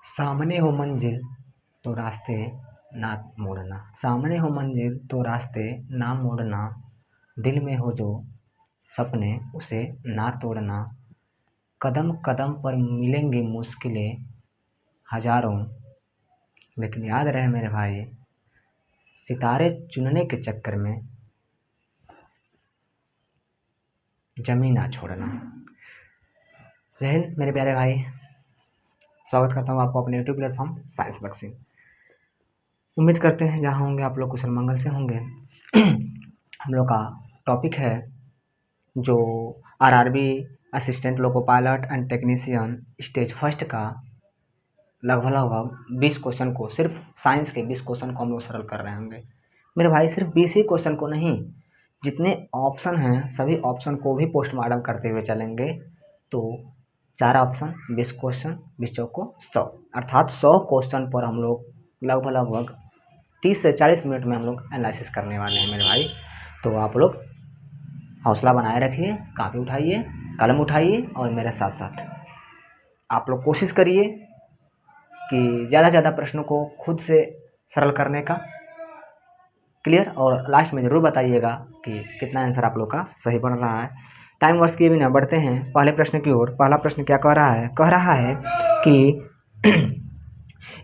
सामने हो मंजिल तो रास्ते ना मोड़ना, सामने हो मंजिल तो रास्ते ना मोड़ना, दिल में हो जो सपने उसे ना तोड़ना, कदम कदम पर मिलेंगी मुश्किलें हजारों, लेकिन याद रहे मेरे भाई, सितारे चुनने के चक्कर में जमीन ना छोड़ना। जय हिंद मेरे प्यारे भाई, स्वागत करता हूँ आपको अपने यूट्यूब प्लेटफॉर्म साइंस बक्सिंग। उम्मीद करते हैं जहाँ होंगे आप लोग कुशल मंगल से होंगे। हम लोग का टॉपिक है जो RRB assistant loco pilot and technician stage first का लगभग 20 क्वेश्चन को, सिर्फ साइंस के 20 क्वेश्चन को हम लोग सरल कर रहे होंगे मेरे भाई। सिर्फ 20 ही क्वेश्चन को नहीं, जितने ऑप्शन हैं सभी ऑप्शन को भी पोस्टमार्टम करते हुए चलेंगे। तो 4 ऑप्शन 20 क्वेश्चन, 20 चौको 100, अर्थात 100 क्वेश्चन पर हम लोग लगभग 30 से 40 मिनट में हम लोग एनालिसिस करने वाले हैं मेरे भाई। तो आप लोग हौसला बनाए रखिए, कापी उठाइए, कलम उठाइए और मेरे साथ साथ आप लोग कोशिश करिए कि ज़्यादा से ज़्यादा प्रश्नों को खुद से सरल करने का। क्लियर? और लास्ट में ज़रूर बताइएगा कि कितना आंसर आप लोग का सही बन रहा है। टाइम वर्स किए बिना बढ़ते हैं पहले प्रश्न की ओर। पहला प्रश्न क्या कह रहा है? कह रहा है कि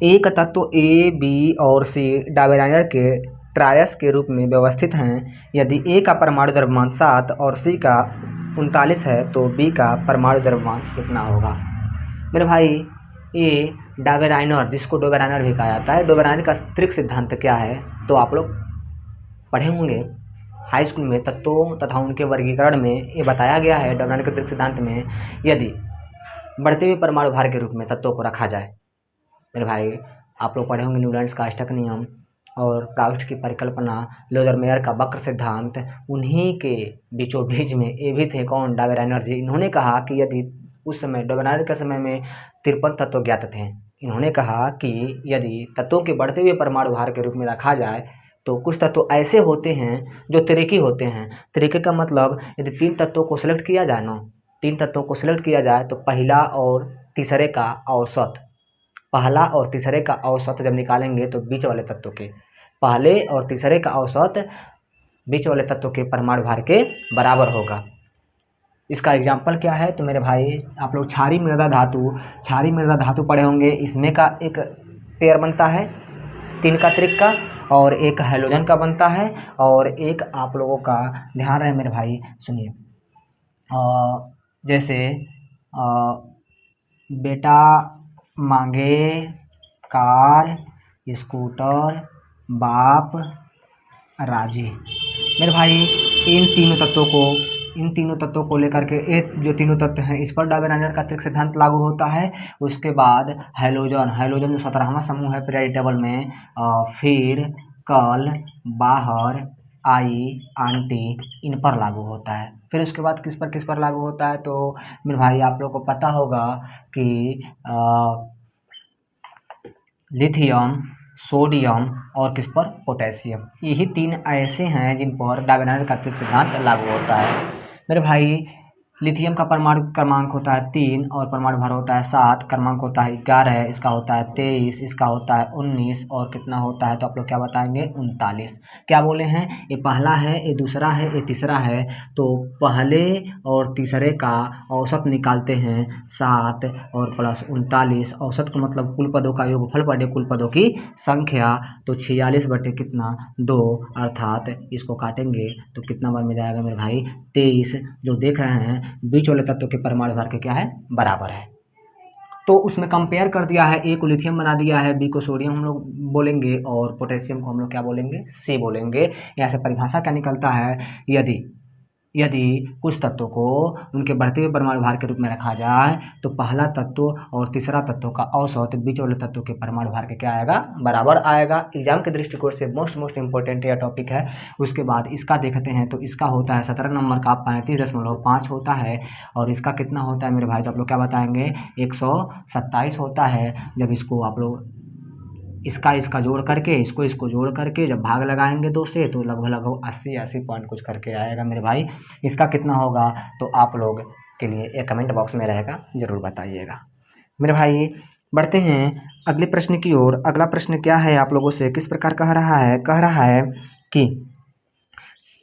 एक तत्व ए, बी और सी डायनामिक के ट्रायस के रूप में व्यवस्थित हैं। यदि ए का परमाणु द्रव्यमान 7 और सी का 39 है तो बी का परमाणु द्रव्यमान कितना होगा? मेरे भाई, ये डायनामिक, जिसको डायनामिक भी कहा जाता है, डायनामिक का स्तरीक सिद्धांत क्या है तो आप लोग पढ़े होंगे हाई स्कूल में। तत्वों तथा उनके वर्गीकरण में ये बताया गया है डायनामिक स्तरीक सिद्धांत में, यदि बढ़ते हुए परमाणु भार के रूप में तत्वों को रखा जाए। मेरे भाई, आप लोग पढ़े होंगे न्यूटन्स का अष्टक नियम और प्राउस्ट की परिकल्पना, लोदरमेयर का वक्र सिद्धांत। उन्हीं के बीचों बीच में ये भी थे, कौन? डायनामिक जी। इन्होंने कहा कि यदि उस समय डायनामिक के समय में 53 तत्व ज्ञात थे। इन्होंने कहा कि यदि तत्वों के बढ़ते हुए परमाणु भार के रूप में रखा जाए तो कुछ तत्व ऐसे होते हैं जो त्रिकी होते हैं। त्रिकी का मतलब, यदि 3 तत्वों को सिलेक्ट किया जाए ना, 3 तत्वों को सिलेक्ट किया जाए तो पहला और तीसरे का औसत, पहला और तीसरे का औसत जब निकालेंगे तो बीच वाले तत्व के, पहले और तीसरे का औसत बीच वाले तत्व के परमाणु भार के बराबर होगा। इसका एग्जाम्पल क्या है तो मेरे भाई, आप लोग क्षारीय मृदा धातु पढ़े होंगे। इसमें का एक पेयर बनता है 3 का त्रिक का, और एक हैलोजन का बनता है, और एक आप लोगों का ध्यान रहे मेरे भाई, सुनिए, जैसे बेटा मांगे कार, स्कूटर, बाप राजी। मेरे भाई, इन तीनों तत्वों को लेकर के, ये जो तीनों तत्व हैं इस पर डायनामिक का त्रिक सिद्धांत लागू होता है। उसके बाद हैलोजन जो 17वां समूह है पीरियोडिक टेबल में, फिर कल, बाहर, आई, आंटी, इन पर लागू होता है। फिर उसके बाद किस पर लागू होता है तो मेरे भाई, आप लोग को पता होगा कि लिथियम, सोडियम और किस पर? पोटेशियम। यही 3 ऐसे हैं जिन पर डायनामिक का त्रिक सिद्धांत लागू होता है मेरे भाई। लिथियम का परमाणु क्रमांक होता है 3 और परमाणु भार होता है 7, क्रमांक होता है 11, इसका होता है 23, इसका होता है 19 और कितना होता है तो आप लोग क्या बताएंगे? 39। क्या बोले हैं? ये पहला है, ये दूसरा है, ये तीसरा है। तो पहले और तीसरे का औसत निकालते हैं 7 और प्लस 39। औसत का मतलब कुल पदों का योगफल बटे कुल पदों की संख्या। तो 46 बटे कितना? 2, अर्थात इसको काटेंगे तो कितना बार में जाएगा मेरे भाई? 23। जो देख रहे हैं बीच वाले तत्व के परमाणु भार के क्या है? बराबर है। तो उसमें कंपेयर कर दिया है, ए को लिथियम बना दिया है, बी को सोडियम हम लोग बोलेंगे और पोटेशियम को हम लोग क्या बोलेंगे? सी बोलेंगे। यहाँ से परिभाषा क्या निकलता है? यदि कुछ तत्वों को उनके बढ़ते हुए परमाणु भार के रूप में रखा जाए तो पहला तत्व और तीसरा तत्व का औसत बीच वाले तत्व के परमाणु भार के क्या आएगा? बराबर आएगा। एग्जाम के दृष्टिकोण से मोस्ट इंपॉर्टेंट यह टॉपिक है। उसके बाद इसका देखते हैं तो इसका होता है 17 नंबर का 35.5 होता है, और इसका कितना होता है मेरे भाई तो आप लोग क्या बताएंगे? 127 होता है। जब इसको आप लोग इसका जोड़ करके, इसको जोड़ करके जब भाग लगाएंगे 2 से तो लगभग 80 पॉइंट कुछ करके आएगा मेरे भाई। इसका कितना होगा तो आप लोग के लिए एक कमेंट बॉक्स में रहेगा, ज़रूर बताइएगा मेरे भाई। बढ़ते हैं अगले प्रश्न की ओर। अगला प्रश्न क्या है आप लोगों से, किस प्रकार कह रहा है कि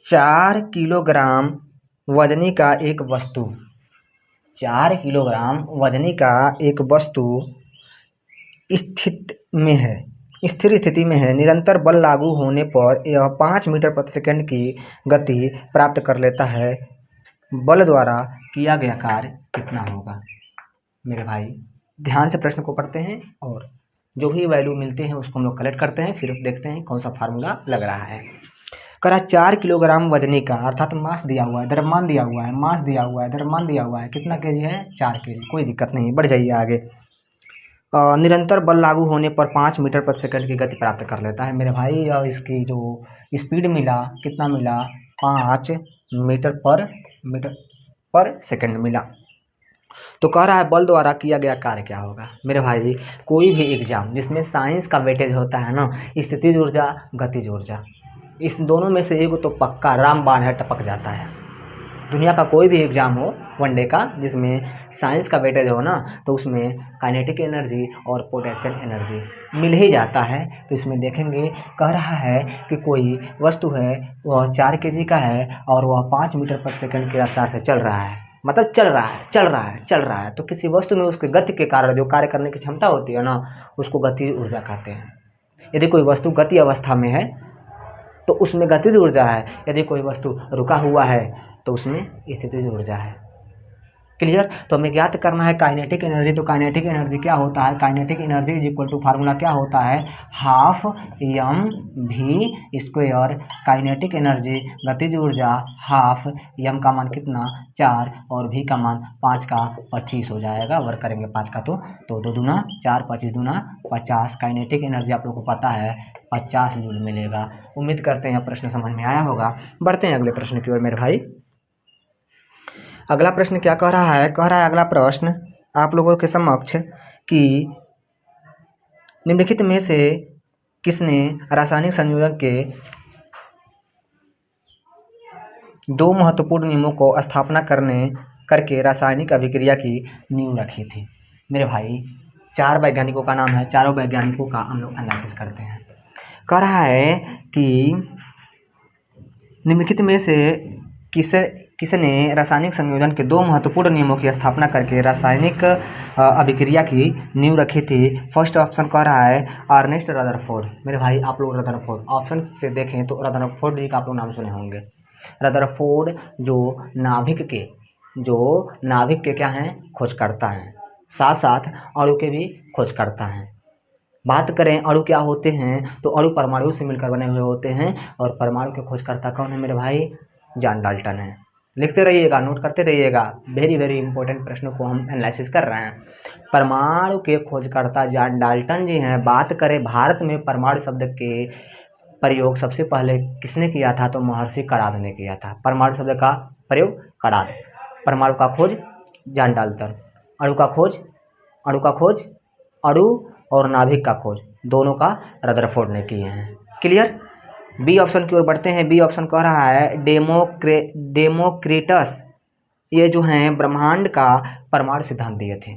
4 किलोग्राम वजनी का एक वस्तु 4 किलोग्राम वजनी का एक वस्तु स्थिर स्थिति में है, निरंतर बल लागू होने पर यह 5 मीटर प्रति सेकंड की गति प्राप्त कर लेता है। बल द्वारा किया गया कार्य कितना होगा। मेरे भाई ध्यान से प्रश्न को पढ़ते हैं और जो भी वैल्यू मिलते हैं उसको हम लोग कलेक्ट करते हैं, फिर देखते हैं कौन सा फार्मूला लग रहा है। करा 4 किलोग्राम वजनी का, अर्थात मास दिया हुआ है, द्रव्यमान दिया हुआ है, मास दिया हुआ है, द्रव्यमान दिया हुआ है, कितना केजी है 4 केजी, कोई दिक्कत नहीं, बढ़ जाइए आगे। निरंतर बल लागू होने पर 5 मीटर प्रति सेकंड की गति प्राप्त कर लेता है। मेरे भाई और इसकी जो स्पीड मिला कितना मिला, 5 मीटर पर सेकंड मिला। तो कह रहा है बल द्वारा किया गया कार्य क्या होगा। मेरे भाई कोई भी एग्जाम जिसमें साइंस का वेटेज होता है ना, स्थितिज ऊर्जा गतिज ऊर्जा, इस दोनों में से एक तो पक्का रामबाण है, टपक जाता है। दुनिया का कोई भी एग्जाम हो वनडे का जिसमें साइंस का वेटेज हो ना, तो उसमें काइनेटिक एनर्जी और पोटेंशियल एनर्जी मिल ही जाता है। तो इसमें देखेंगे कह रहा है कि कोई वस्तु है वह 4 केजी का है और वह 5 मीटर प्रति सेकंड की रफ्तार से चल रहा है, मतलब चल रहा है। तो किसी वस्तु में उसके गति के कारण जो कार्य करने की क्षमता होती है ना, उसको गतिज ऊर्जा कहते हैं। यदि कोई वस्तु गति अवस्था में है तो उसमें गतिज ऊर्जा है, यदि कोई वस्तु रुका हुआ है तो उसमें स्थितिज ऊर्जा है। क्लियर। तो हमें ज्ञात करना है काइनेटिक एनर्जी। तो काइनेटिक एनर्जी क्या होता है, kinetic energy is equal to formula क्या होता है, half M V square. Kinetic energy गतिज ऊर्जा हाफ एम का मान कितना 4 और भी का मान 5 का 25 हो जाएगा। वर्क करेंगे 5 का तो 2 दूना 4, 25 दूना 50। काइनेटिक एनर्जी आप लोग को पता है 50 जूल मिलेगा। उम्मीद करते हैं प्रश्न समझ में आया होगा। बढ़ते हैं अगले प्रश्न की ओर मेरे भाई। अगला प्रश्न क्या कह रहा है, अगला प्रश्न आप लोगों के समक्ष कि निम्नलिखित में से किसने रासायनिक संयोजन के 2 महत्वपूर्ण नियमों को स्थापना करके रासायनिक अभिक्रिया की नींव रखी थी। मेरे भाई 4 वैज्ञानिकों का नाम है, चारों वैज्ञानिकों का हम लोग एनालिसिस करते हैं। कह रहा है कि निम्नलिखित में से किसने रासायनिक संयोजन के 2 महत्वपूर्ण नियमों की स्थापना करके रासायनिक अभिक्रिया की नींव रखी थी। फर्स्ट ऑप्शन कह रहा है अर्नेस्ट रदरफोर्ड। मेरे भाई आप लोग रदरफोर्ड ऑप्शन से देखें तो रदरफोर्ड जी का आप लोग नाम सुने होंगे। रदरफोर्ड जो नाभिक के क्या हैं, खोज करता है, साथ साथ अणु के भी खोज करता है। बात करें अणु क्या होते हैं तो अणु परमाणु से मिलकर बने हुए होते हैं और परमाणु के खोजकर्ता कौन है मेरे भाई, जॉन डाल्टन है। लिखते रहिएगा, नोट करते रहिएगा, वेरी वेरी इंपॉर्टेंट प्रश्नों को हम एनालिसिस कर रहे हैं। परमाणु के खोजकर्ता जॉन डाल्टन जी हैं। बात करें भारत में परमाणु शब्द के प्रयोग सबसे पहले किसने किया था तो महर्षि कणाद ने किया था। परमाणु शब्द का प्रयोग कणाद, परमाणु का खोज जॉन डाल्टन, अणु और नाभिक का खोज दोनों का रदरफोर्ड ने किए हैं। क्लियर। बी ऑप्शन की ओर बढ़ते हैं। बी ऑप्शन कह रहा है डेमोक्रिटस, ये जो हैं ब्रह्मांड का परमाणु सिद्धांत दिए थे।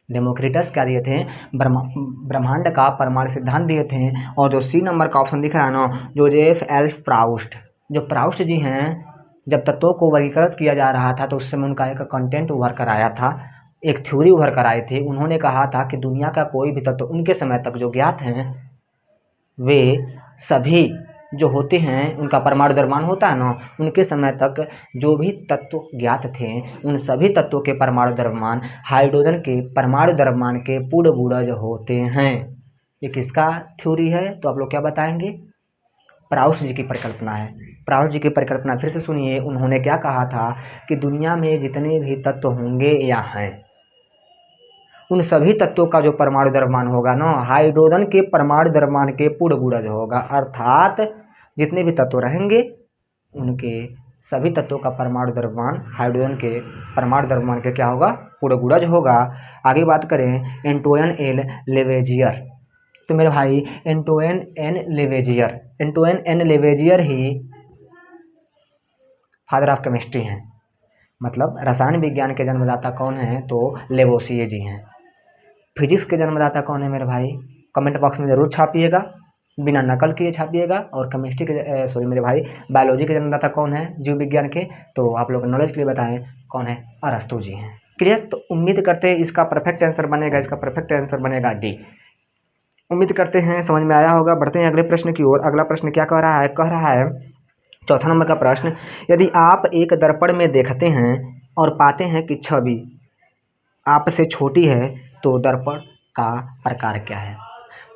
डेमोक्रिटस क्या दिए थे, ब्रह्मांड का परमाणु सिद्धांत दिए थे। और जो सी नंबर का ऑप्शन दिख रहा है ना, जोसेफ एल प्राउस्ट, जो प्राउस्ट जी हैं, जब तत्वों को वर्गीकृत किया जा रहा था तो उस समय उनका एक कंटेंट उभर कर आया था, एक थ्योरी उभर कर आई थी। उन्होंने कहा था कि दुनिया का कोई भी तत्व उनके समय तक जो ज्ञात हैं वे सभी जो होते हैं उनका परमाणु द्रव्यमान होता है ना, उनके समय तक जो भी तत्व ज्ञात थे उन सभी तत्वों के परमाणु द्रव्यमान हाइड्रोजन के परमाणु द्रव्यमान के पूर्ण गुणज होते हैं। ये किसका थ्योरी है तो आप लोग क्या बताएंगे, प्राउस्ट जी की परिकल्पना है। प्राउस्ट जी की परिकल्पना फिर से सुनिए। उन्होंने क्या कहा था कि दुनिया में जितने भी तत्व होंगे या हैं उन सभी तत्वों का जो परमाणु द्रव्यमान होगा ना, हाइड्रोजन के परमाणु द्रव्यमान के पूर्ण गुणज होगा। अर्थात जितने भी तत्व रहेंगे उनके सभी तत्वों का परमाणु द्रव्यमान हाइड्रोजन के परमाणु द्रव्यमान के क्या होगा, पूर्ण गुणज होगा। आगे बात करें एंटोइन एन लेवेजियर, तो मेरे भाई एंटोइन एन लेवेजियर ही फादर ऑफ केमिस्ट्री हैं। मतलब रसायन विज्ञान के जन्मदाता कौन हैं तो लेवोसिए जी हैं। फिजिक्स के जन्मदाता कौन है मेरे भाई? कमेंट बॉक्स में ज़रूर छापिएगा, बिना नकल किए छापिएगा। और केमिस्ट्री के सॉरी मेरे भाई बायोलॉजी के जन्मदाता कौन है जीव विज्ञान के? तो आप लोग नॉलेज के लिए बताएं कौन है? अरस्तु जी हैं। क्लियर? तो उम्मीद करते हैं इसका परफेक्ट आंसर बनेगा, इसका परफेक्ट आंसर बनेगा डी। उम्मीद करते हैं समझ में आया होगा। बढ़ते हैं अगले प्रश्न की ओर। अगला प्रश्न क्या कह रहा है? कह रहा है चौथा नंबर का प्रश्न, यदि आप एक दर्पण में देखते हैं और पाते हैं कि छवि आपसे छोटी है तो दर्पण का प्रकार क्या है?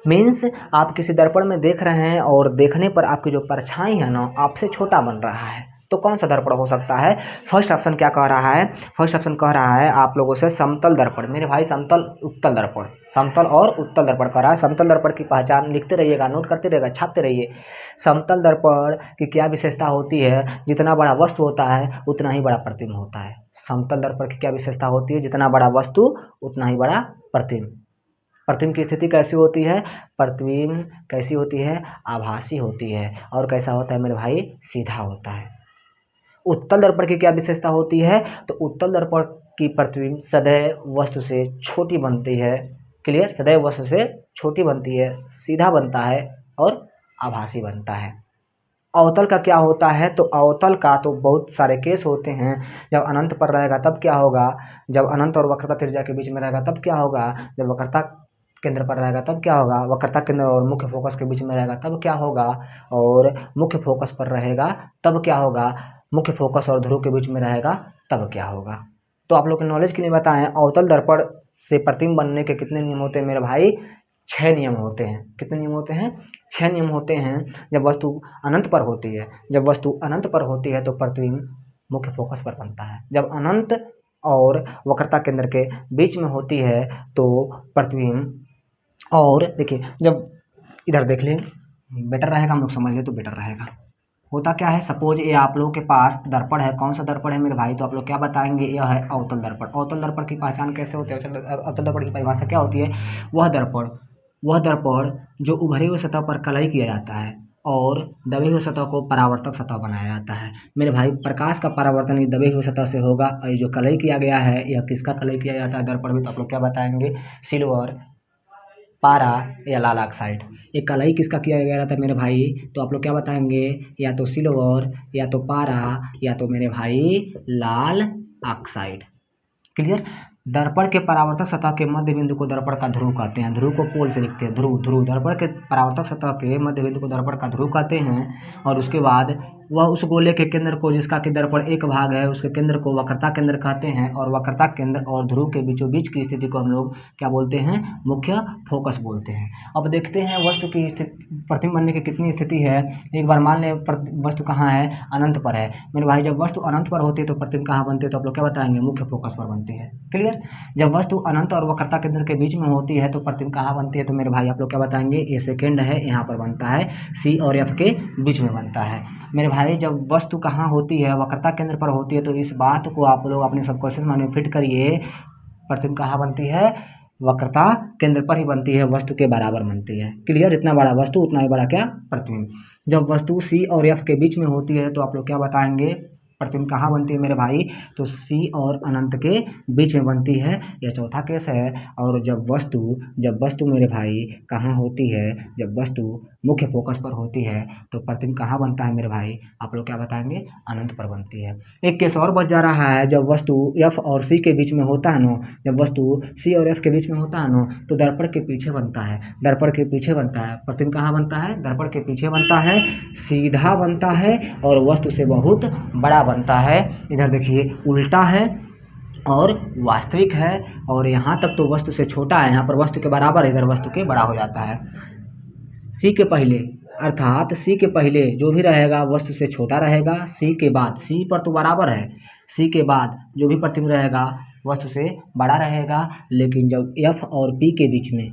मीन्स आप किसी दर्पण में देख रहे हैं और देखने पर आपकी जो परछाई है ना आपसे छोटा बन रहा है, तो कौन सा दर्पण हो सकता है? फर्स्ट ऑप्शन क्या कह रहा है? फर्स्ट ऑप्शन कह रहा है आप लोगों से समतल दर्पण। मेरे भाई समतल उत्तल दर्पण, समतल और उत्तल दर्पण कह रहा है। समतल दर्पण की पहचान लिखते रहिएगा, नोट करते रहिएगा, छापते रहिए। समतल दर्पण की क्या विशेषता होती है? जितना बड़ा वस्तु होता है उतना ही बड़ा प्रतिबिंब होता है। समतल दर्पण की क्या विशेषता होती है? जितना बड़ा वस्तु उतना ही बड़ा प्रतिबिंब। प्रतिबिंब की स्थिति कैसी होती है? प्रतिबिंब कैसी होती है? आभासी होती है। और कैसा होता है मेरे भाई? सीधा होता है। उत्तल दर्पण की क्या विशेषता होती है? तो उत्तल दर्पण की प्रतिबिंब सदैव वस्तु से छोटी बनती है। क्लियर? सदैव वस्तु से छोटी बनती है, सीधा बनता है और आभासी बनता है। अवतल का क्या होता है? तो अवतल का तो बहुत सारे केस होते हैं। जब अनंत पर रहेगा तब क्या होगा? जब अनंत और वक्रता त्रिज्या के बीच में रहेगा तब क्या होगा? जब वक्रता केंद्र पर रहेगा तब क्या होगा? वक्रता केंद्र और मुख्य फोकस के बीच में रहेगा तब क्या होगा? और मुख्य फोकस पर रहेगा तब क्या होगा? मुख्य फोकस और ध्रुव के बीच में रहेगा तब क्या होगा? तो आप लोग के नॉलेज के लिए बताएं, अवतल दर्पण से प्रतिबिंब बनने के कितने नियम होते हैं मेरे भाई? 6 नियम होते हैं। कितने नियम होते हैं? 6 नियम होते हैं। जब वस्तु अनंत पर होती है, जब वस्तु अनंत पर होती है तो प्रतिबिंब मुख्य फोकस पर बनता है। जब अनंत और वक्रता केंद्र के बीच में होती है तो प्रतिबिंब, और देखिए जब इधर देख लें बेटर रहेगा, हम लोग समझ लें तो बेटर रहेगा। होता क्या है? सपोज ये आप लोगों के पास दर्पण है। कौन सा दर्पण है मेरे भाई? तो आप लोग क्या बताएंगे? यह है अवतल दर्पण। अवतल दर्पण की पहचान कैसे होती है? अवतल दर्पण की परिभाषा क्या होती है? वह दर्पण जो उभरे हुए सतह पर कलई किया जाता है और दबे हुए सतह को परावर्तक सतह बनाया जाता है। मेरे भाई प्रकाश का परावर्तन ये दबे हुए सतह से होगा। और ये जो कलई किया गया है यह किसका कलई किया जाता है दर्पण में? तो आप लोग क्या बताएंगे? सिल्वर, पारा या लाल ऑक्साइड। ये कलई किसका किया गया रहता है मेरे भाई? तो आप लोग क्या बताएंगे? या तो सिल्वर, या तो पारा, या तो मेरे भाई लाल ऑक्साइड। क्लियर? दर्पण के परावर्तक सतह के मध्य बिंदु को दर्पण का ध्रुव कहते हैं। ध्रुव को पोल से लिखते हैं। ध्रुव ध्रुव दर्पण के परावर्तक सतह के मध्य बिंदु को दर्पण का ध्रुव कहते हैं। और उसके बाद वह उस गोले के केंद्र को, जिसका कि दर्पण एक भाग है, उसके केंद्र को वक्रता केंद्र कहते हैं। और वक्रता केंद्र और ध्रुव के बीचों बीच की स्थिति को हम लोग क्या बोलते हैं? मुख्य फोकस बोलते हैं। अब देखते हैं वस्तु की स्थिति, प्रतिबिंब बनने की कितनी स्थिति है। एक बार मान लें वस्तु कहाँ है? अनंत पर है। मेरे भाई जब वस्तु अनंत पर होती है तो प्रतिबिंब कहाँ बनती है? तो आप लोग क्या बताएंगे? मुख्य फोकस पर बनती है। क्लियर? जब वस्तु अनंत और वक्रता केंद्र के बीच में होती है तो प्रतिबिंब कहाँ बनती है? तो मेरे भाई आप लोग क्या बताएंगे? ये सेकंड है, यहाँ पर बनता है, सी और एफ के बीच में बनता है। मेरे भाई जब वस्तु कहाँ होती है? वक्रता केंद्र पर होती है। तो इस बात को आप लोग अपने सबकॉन्शियस माइंड में फिट करिए। प्रतिबिंब कहाँ बनती है? वक्रता केंद्र पर ही बनती है, वस्तु के बराबर बनती है। क्लियर? जितना बड़ा वस्तु उतना ही बड़ा क्या? प्रतिबिंब। जब वस्तु सी और एफ के बीच में होती है तो आप लोग क्या बताएंगे? प्रतिबिंब कहाँ बनती है मेरे भाई? तो सी और अनंत के बीच में बनती है। यह चौथा केस है। और जब वस्तु मेरे भाई कहाँ होती है? जब वस्तु मुख्य फोकस पर होती है तो प्रतिबिंब कहाँ बनता है मेरे भाई? आप लोग क्या बताएंगे? अनंत पर बनती है। एक केस और बच जा रहा है। जब वस्तु एफ और सी के बीच में होता है ना, जब वस्तु सी और एफ के बीच में होता है ना तो दर्पण के पीछे बनता है। दर्पण के पीछे बनता है। प्रतिबिंब कहाँ बनता है? दर्पण के पीछे बनता है, सीधा बनता है और वस्तु से बहुत बड़ा बनता है। इधर देखिए उल्टा है और वास्तविक है। और यहाँ तक तो वस्तु से छोटा है, यहाँ पर वस्तु के बराबर है, इधर वस्तु के बड़ा हो जाता है। सी के पहले, अर्थात सी के पहले जो भी रहेगा वस्तु से छोटा रहेगा। सी के बाद, सी पर तो बराबर है, सी के बाद जो भी प्रतिबिंब रहेगा वस्तु से बड़ा रहेगा। लेकिन जब एफ और पी के बीच में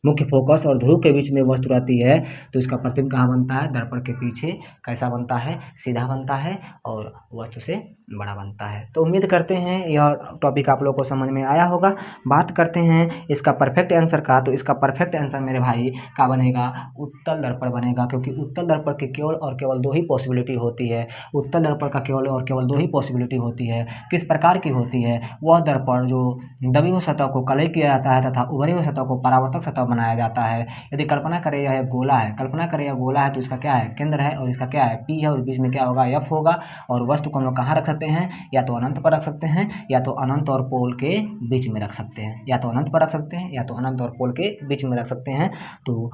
मुख्य फोकस और ध्रुव के बीच में वस्तु रहती है तो इसका प्रतिबिंब कहाँ बनता है, दर्पण के पीछे। कैसा बनता है, सीधा बनता है और वस्तु से बड़ा बनता है। तो उम्मीद करते हैं यह टॉपिक आप लोगों को समझ में आया होगा। बात करते हैं इसका परफेक्ट आंसर का, तो इसका परफेक्ट आंसर मेरे भाई का बनेगा उत्तल दर्पण बनेगा, क्योंकि उत्तल दर्पण की केवल और केवल दो ही पॉसिबिलिटी होती है। उत्तल दर्पण का केवल और केवल दो ही पॉसिबिलिटी होती है। किस प्रकार की होती है, वह दर्पण जो दबी हुई सतह को कलय किया जाता है तथा उभरी हुई सतह को परावर्तक सतह बनाया जाता है। यदि कल्पना करें यह गोला है, कल्पना करें यह गोला है, तो इसका क्या है, केंद्र है और इसका क्या है, पी है, और बीच में क्या होगा, एफ होगा। और वस्तु को हम लोग कहाँ रख सकते हैं, या तो अनंत पर रख सकते हैं, या तो अनंत और पोल के बीच में रख सकते हैं, या तो अनंत पर रख सकते हैं, या तो अनंत और पोल के बीच में रख सकते हैं। तो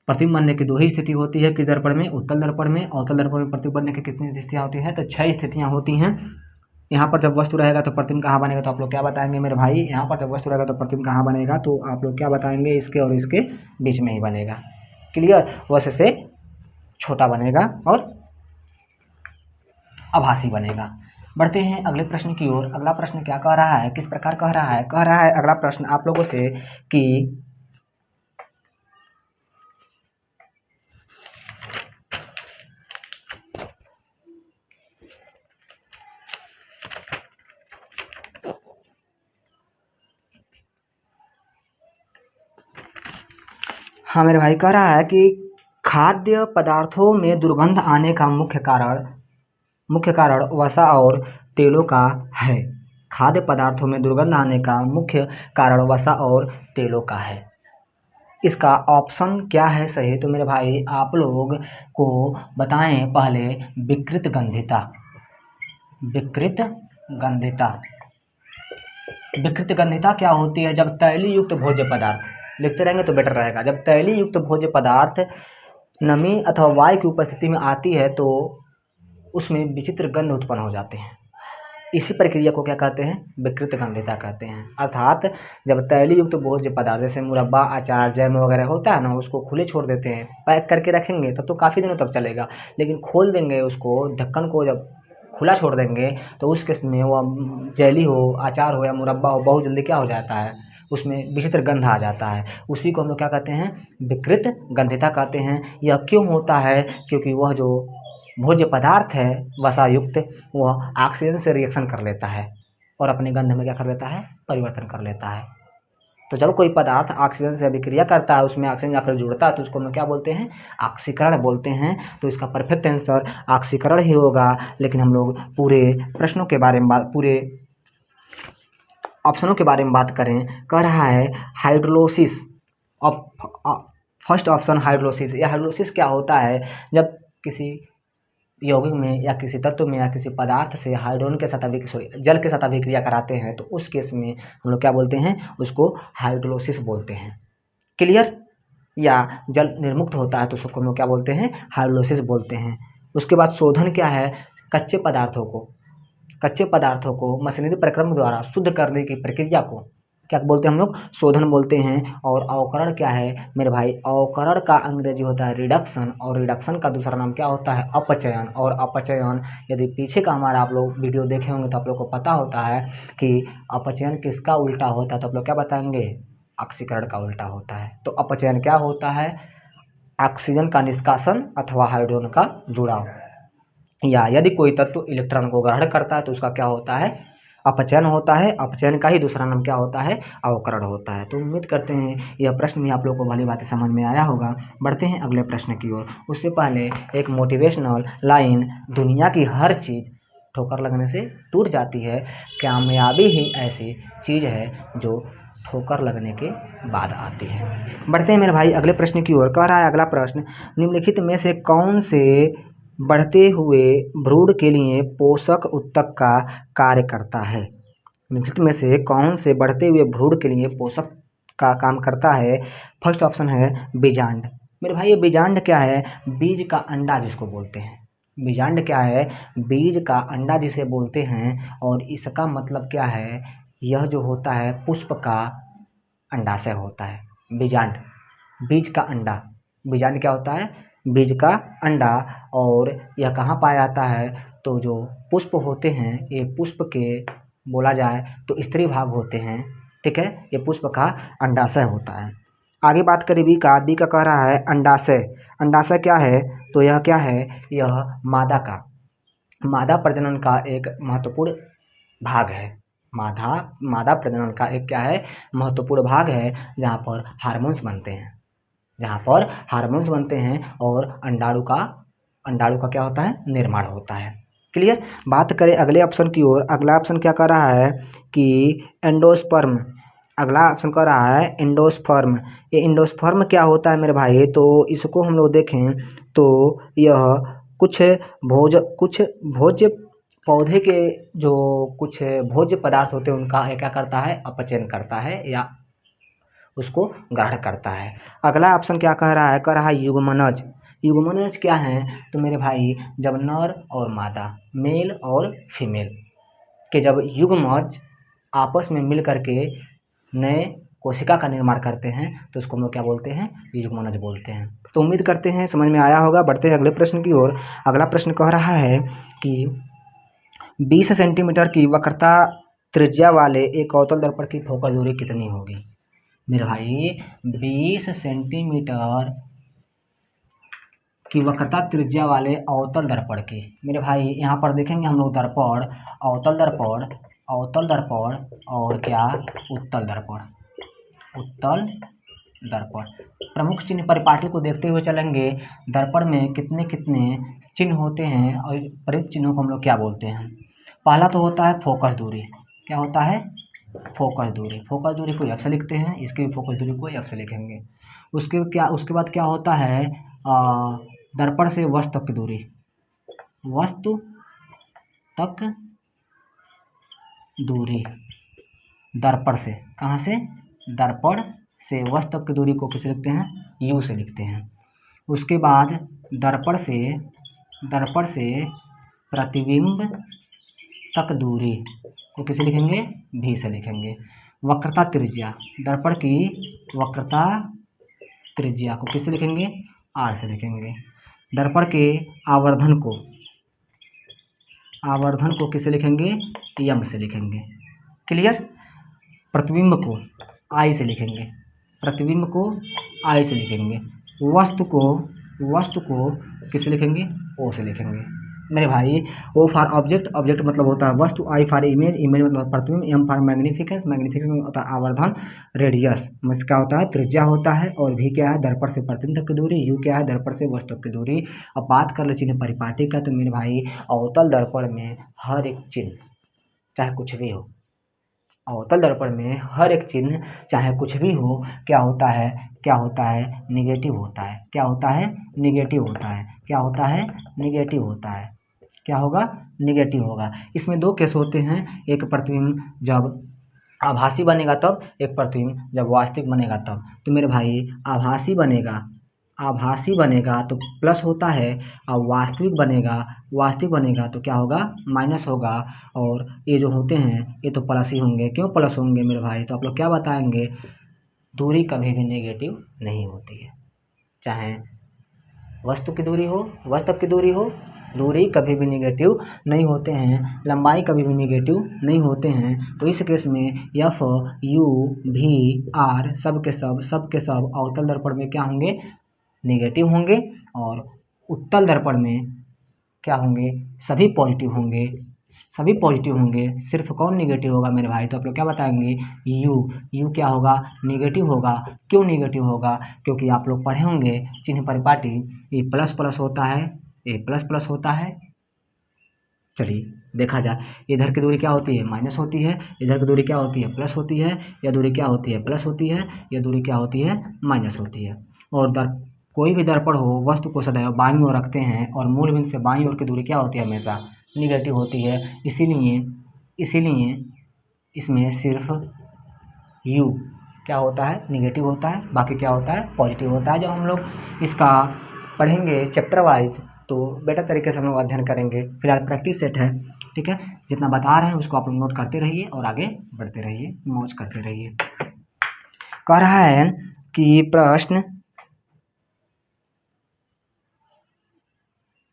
प्रतिबिंब बनने की दो ही स्थिति होती है, किस दर्पण में, उत्तल दर्पण में। अवतल दर्पण में प्रतिबिंब बनने की कितनी स्थितियाँ होती हैं, तो 6 स्थितियाँ होती हैं। यहाँ पर जब वस्तु रहेगा तो प्रतिबिंब कहाँ बनेगा, तो आप लोग क्या बताएंगे मेरे भाई, यहाँ पर जब वस्तु रहेगा तो प्रतिबिंब कहाँ बनेगा, तो आप लोग क्या बताएंगे, इसके और इसके बीच में ही बनेगा। क्लियर, वैसे से छोटा बनेगा और आभासी बनेगा। बढ़ते हैं अगले प्रश्न की ओर। अगला प्रश्न क्या कह रहा है, किस प्रकार कह रहा है, कह रहा है अगला प्रश्न आप लोगों से कि हाँ मेरे भाई, कह रहा है कि खाद्य पदार्थों में दुर्गंध आने का मुख्य कारण वसा और तेलों का है। खाद्य पदार्थों में दुर्गंध आने का मुख्य कारण वसा और तेलों का है। इसका ऑप्शन क्या है सही, तो मेरे भाई आप लोग को बताएं पहले विकृत गंधिता। विकृत गंधिता, विकृत गंधिता क्या होती है, जब तैली युक्त भोज्य पदार्थ, लिखते रहेंगे तो बेटर रहेगा, जब तैली युक्त भोज्य पदार्थ नमी अथवा वायु की उपस्थिति में आती है तो उसमें विचित्र गंध उत्पन्न हो जाते हैं। इसी प्रक्रिया को क्या कहते हैं, विकृत गंधिता कहते हैं। अर्थात जब तैली युक्त भोज्य पदार्थ जैसे मुरब्बा, अचार, जैम वगैरह होता है ना, उसको खुले छोड़ देते हैं, पैक करके रखेंगे तब तो काफ़ी दिनों तक चलेगा, लेकिन खोल देंगे उसको, ढक्कन को जब खुला छोड़ देंगे तो उस केस में वह जेली हो, अचार हो या मुरब्बा हो, बहुत जल्दी क्या हो जाता है, उसमें विचित्र गंध आ जाता है। उसी को हम लोग क्या कहते हैं, विकृत गंधिता कहते हैं। यह क्यों होता है, क्योंकि वह जो भोज्य पदार्थ है वसा युक्त, वह ऑक्सीजन से रिएक्शन कर लेता है और अपने गंध में क्या कर लेता है, परिवर्तन कर लेता है। तो जब कोई पदार्थ ऑक्सीजन से अभिक्रिया करता है, उसमें ऑक्सीजन जाकर जुड़ता है, तो उसको हम क्या बोलते हैं, ऑक्सीकरण बोलते हैं। तो इसका परफेक्ट आंसर ऑक्सीकरण ही होगा। लेकिन हम लोग पूरे प्रश्नों के बारे में पूरे ऑप्शनों के बारे में बात करें, कह रहा है हाइड्रोलिसिस। First option hydrolysis. यह हाइड्रोलिसिस क्या होता है, जब किसी यौगिक में या किसी तत्व में या किसी पदार्थ से हाइड्रोजन के साथ जल के साथ अभिक्रिया कराते हैं, तो उस केस में हम लोग क्या बोलते हैं, उसको हाइड्रोलिसिस बोलते हैं। क्लियर, या जल निर्मुक्त होता है तो उसको हम लोग क्या बोलते हैं, हाइड्रोलिसिस बोलते हैं। उसके बाद शोधन क्या है, कच्चे पदार्थों को मशीनरी प्रक्रम द्वारा शुद्ध करने की प्रक्रिया को क्या बोलते हैं हम लोग, शोधन बोलते हैं। और अवकरण क्या है मेरे भाई, अवकरण का अंग्रेजी होता है रिडक्शन, और रिडक्शन का दूसरा नाम क्या होता है, अपचयन। और अपचयन, यदि पीछे का हमारा आप लोग वीडियो देखे होंगे तो आप लोग को पता होता है कि अपचयन किसका उल्टा होता है, तो आप लोग क्या बताएंगे, ऑक्सीकरण का उल्टा होता है। तो अपचयन क्या होता है, ऑक्सीजन का निष्कासन अथवा हाइड्रोजन का जुड़ाव, या यदि कोई तत्व इलेक्ट्रॉन को ग्रहण करता है तो उसका क्या होता है, अपचयन होता है। अपचयन का ही दूसरा नाम क्या होता है, अवकरण होता है। तो उम्मीद करते हैं यह प्रश्न भी आप लोगों को भली बातें समझ में आया होगा। बढ़ते हैं अगले प्रश्न की ओर। उससे पहले एक मोटिवेशनल लाइन, दुनिया की हर चीज़ ठोकर लगने से टूट जाती है, कामयाबी ही ऐसी चीज़ है जो ठोकर लगने के बाद आती है। बढ़ते हैं मेरे भाई अगले प्रश्न की ओर। कह रहा है अगला प्रश्न, निम्नलिखित में से कौन से बढ़ते हुए भ्रूण के लिए पोषक उत्तक का कार्य करता है। निम्नलिखित में से कौन से बढ़ते हुए भ्रूण के लिए पोषक का काम करता है। फर्स्ट ऑप्शन है बीजांड। मेरे भाई ये बीजांड क्या है, बीज का अंडा जिसको बोलते हैं। बीजांड क्या है, बीज का अंडा जिसे बोलते हैं। और इसका मतलब क्या है, यह जो होता है पुष्प का अंडाशय होता है बीजांड, बीज का अंडा। बीजांड क्या होता है, बीज का अंडा। और यह कहाँ पाया जाता है, तो जो पुष्प होते हैं, ये पुष्प के बोला जाए तो स्त्री भाग होते हैं, ठीक है, ये पुष्प का अंडाशय होता है। आगे बात करें बी का। बी का कह रहा है अंडाशय। अंडाशय क्या है? तो यह क्या है? यह मादा प्रजनन का एक महत्वपूर्ण भाग है। मादा प्रजनन का एक क्या है? महत्वपूर्ण भाग है, जहाँ पर हार्मोन्स बनते हैं और अंडाणु का क्या होता है? निर्माण होता है। क्लियर। बात करें अगले ऑप्शन की ओर। अगला ऑप्शन क्या कर रहा है कि एंडोस्पर्म। अगला ऑप्शन कर रहा है एंडोस्पर्म। ये एंडोस्पर्म क्या होता है मेरे भाई? तो इसको हम लोग देखें तो यह कुछ भोज्य पौधे के जो कुछ भोज्य पदार्थ होते हैं उनका क्या करता है? अपचयन करता है या उसको ग्रहण करता है। अगला ऑप्शन क्या कह रहा है? कह रहा है युग्मनज। युग्मनज क्या है? तो मेरे भाई जब नर और मादा, मेल और फीमेल के जब युग्मज आपस में मिल करके नए कोशिका का निर्माण करते हैं तो उसको हम लोग क्या बोलते हैं? युग्मनज बोलते हैं। तो उम्मीद करते हैं समझ में आया होगा। बढ़ते हैं अगले प्रश्न की ओर। अगला प्रश्न कह रहा है कि 20 सेंटीमीटर की वक्रता त्रिज्या वाले एक अवतल दर्पण की फोकस दूरी कितनी होगी? मेरे भाई 20 सेंटीमीटर की वक्रता त्रिज्या वाले अवतल दर्पण की, मेरे भाई यहाँ पर देखेंगे हम लोग दर्पण, अवतल दर्पण और क्या? उत्तल दर्पण। प्रमुख चिन्ह परिपाटी को देखते हुए चलेंगे। दर्पण में कितने कितने चिन्ह होते हैं और प्रयुक्त चिन्हों को हम लोग क्या बोलते हैं? पहला तो होता है फोकस दूरी। क्या होता है? फोकस दूरी को एफ से लिखते हैं। इसकी भी फोकस दूरी को एफ से लिखेंगे। उसके बाद क्या होता है? दर्पण से वस्तु तक की दूरी। वस्तु तक दूरी दर्पण से, कहाँ से? दर्पण से वस्तु तक की दूरी को किसे लिखते हैं? यू से लिखते हैं। उसके बाद दर्पण से प्रतिबिंब तक दूरी को किसे लिखेंगे? भी से लिखेंगे। वक्रता त्रिज्या, दर्पण की वक्रता त्रिज्या को किससे लिखेंगे? आर से लिखेंगे। दर्पण के आवर्धन को किससे लिखेंगे? एम से लिखेंगे। क्लियर। प्रतिबिंब को आई से लिखेंगे। वस्तु को किससे लिखेंगे? ओ से लिखेंगे। मेरे भाई ओ फॉर ऑब्जेक्ट मतलब होता है वस्तु, आई फॉर इमेज मतलब प्रतिबिंब, एम फॉर मैग्निफिकेंस में होता है आवर्धन, रेडियस में क्या होता है? त्रिज्या होता है, और भी क्या है? दर्पण से प्रतिबिंब तक की दूरी, यू क्या है? दर्पण से वस्तु तक की दूरी। अब बात कर ले चिन्ह परिपाटी का, तो मेरे भाई अवतल दर्पण में हर एक चिन्ह चाहे कुछ भी हो, अवतल दर्पण में हर एक चिन्ह चाहे कुछ भी हो, क्या होता है? निगेटिव होता है। क्या होता है? निगेटिव होता है। क्या होगा? निगेटिव होगा। इसमें दो केस होते हैं, एक प्रतिबिंब जब आभासी बनेगा तब, एक प्रतिबिंब जब वास्तविक बनेगा तब। तो मेरे भाई आभासी बनेगा तो प्लस होता है, और वास्तविक बनेगा तो क्या होगा? माइनस होगा। और ये जो होते हैं ये तो प्लस ही होंगे। क्यों प्लस होंगे मेरे भाई? तो आप लोग क्या बताएंगे? दूरी कभी भी नेगेटिव नहीं होती है, चाहे वस्तु की दूरी हो, दूरी कभी भी नेगेटिव नहीं होते हैं, लंबाई कभी भी नेगेटिव नहीं होते हैं। तो इस केस में एफ, यू, भी, आर सब के सब अवतल दर्पण में क्या होंगे? नेगेटिव होंगे। और उत्तल दर्पण में क्या होंगे? सभी पॉजिटिव होंगे। सिर्फ कौन नेगेटिव होगा मेरे भाई? तो आप लोग क्या बताएंगे? यू क्या होगा? नेगेटिव होगा। क्यों नेगेटिव होगा? क्योंकि आप लोग पढ़े होंगे चिन्ह परिपाटी, ये प्लस प्लस होता है। चलिए देखा जाए, इधर की दूरी क्या होती है? माइनस होती है। इधर की दूरी क्या होती है? प्लस होती है। यह दूरी क्या होती है? प्लस होती है। यह दूरी क्या होती है? माइनस होती है। और कोई भी दर्पण हो, वस्तु को सदैव बाईं ओर रखते हैं, और मूल बिंदु से बाईं ओर की दूरी क्या होती है? हमेशा निगेटिव होती है। इसीलिए इसमें सिर्फ यू क्या होता है? निगेटिव होता है। बाकी क्या होता है? पॉजिटिव होता है। जब हम लोग इसका पढ़ेंगे चैप्टर वाइज तो बेटर तरीके से हम लोग अध्ययन करेंगे। फिलहाल प्रैक्टिस सेट है, ठीक है। जितना बता रहे हैं उसको आप लोग नोट करते रहिए और आगे बढ़ते रहिए, मौज करते रहिए। कह रहा है कि प्रश्न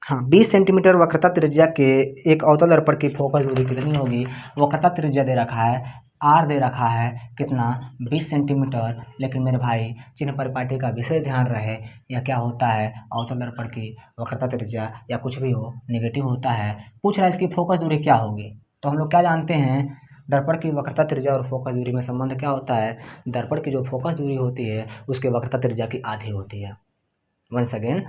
हाँ, 20 सेंटीमीटर वक्रता त्रिज्या के एक अवतल दर्पण की फोकस दूरी कितनी होगी। वक्रता त्रिज्या दे रखा है आर, दे रखा है कितना 20 सेंटीमीटर। लेकिन मेरे भाई चिन्ह परिपाटी का विशेष ध्यान रहे, यह क्या होता है अवतल दर्पण की वक्रता त्रिज्या या कुछ भी हो नेगेटिव होता है। पूछ रहा है इसकी फोकस दूरी क्या होगी। तो हम लोग क्या जानते हैं, दर्पण की वक्रता त्रिज्या और फोकस दूरी में संबंध क्या होता है। दर्पण की जो फोकस दूरी होती है उसके वक्रता त्रिज्या की आधी होती है। वंस अगेन,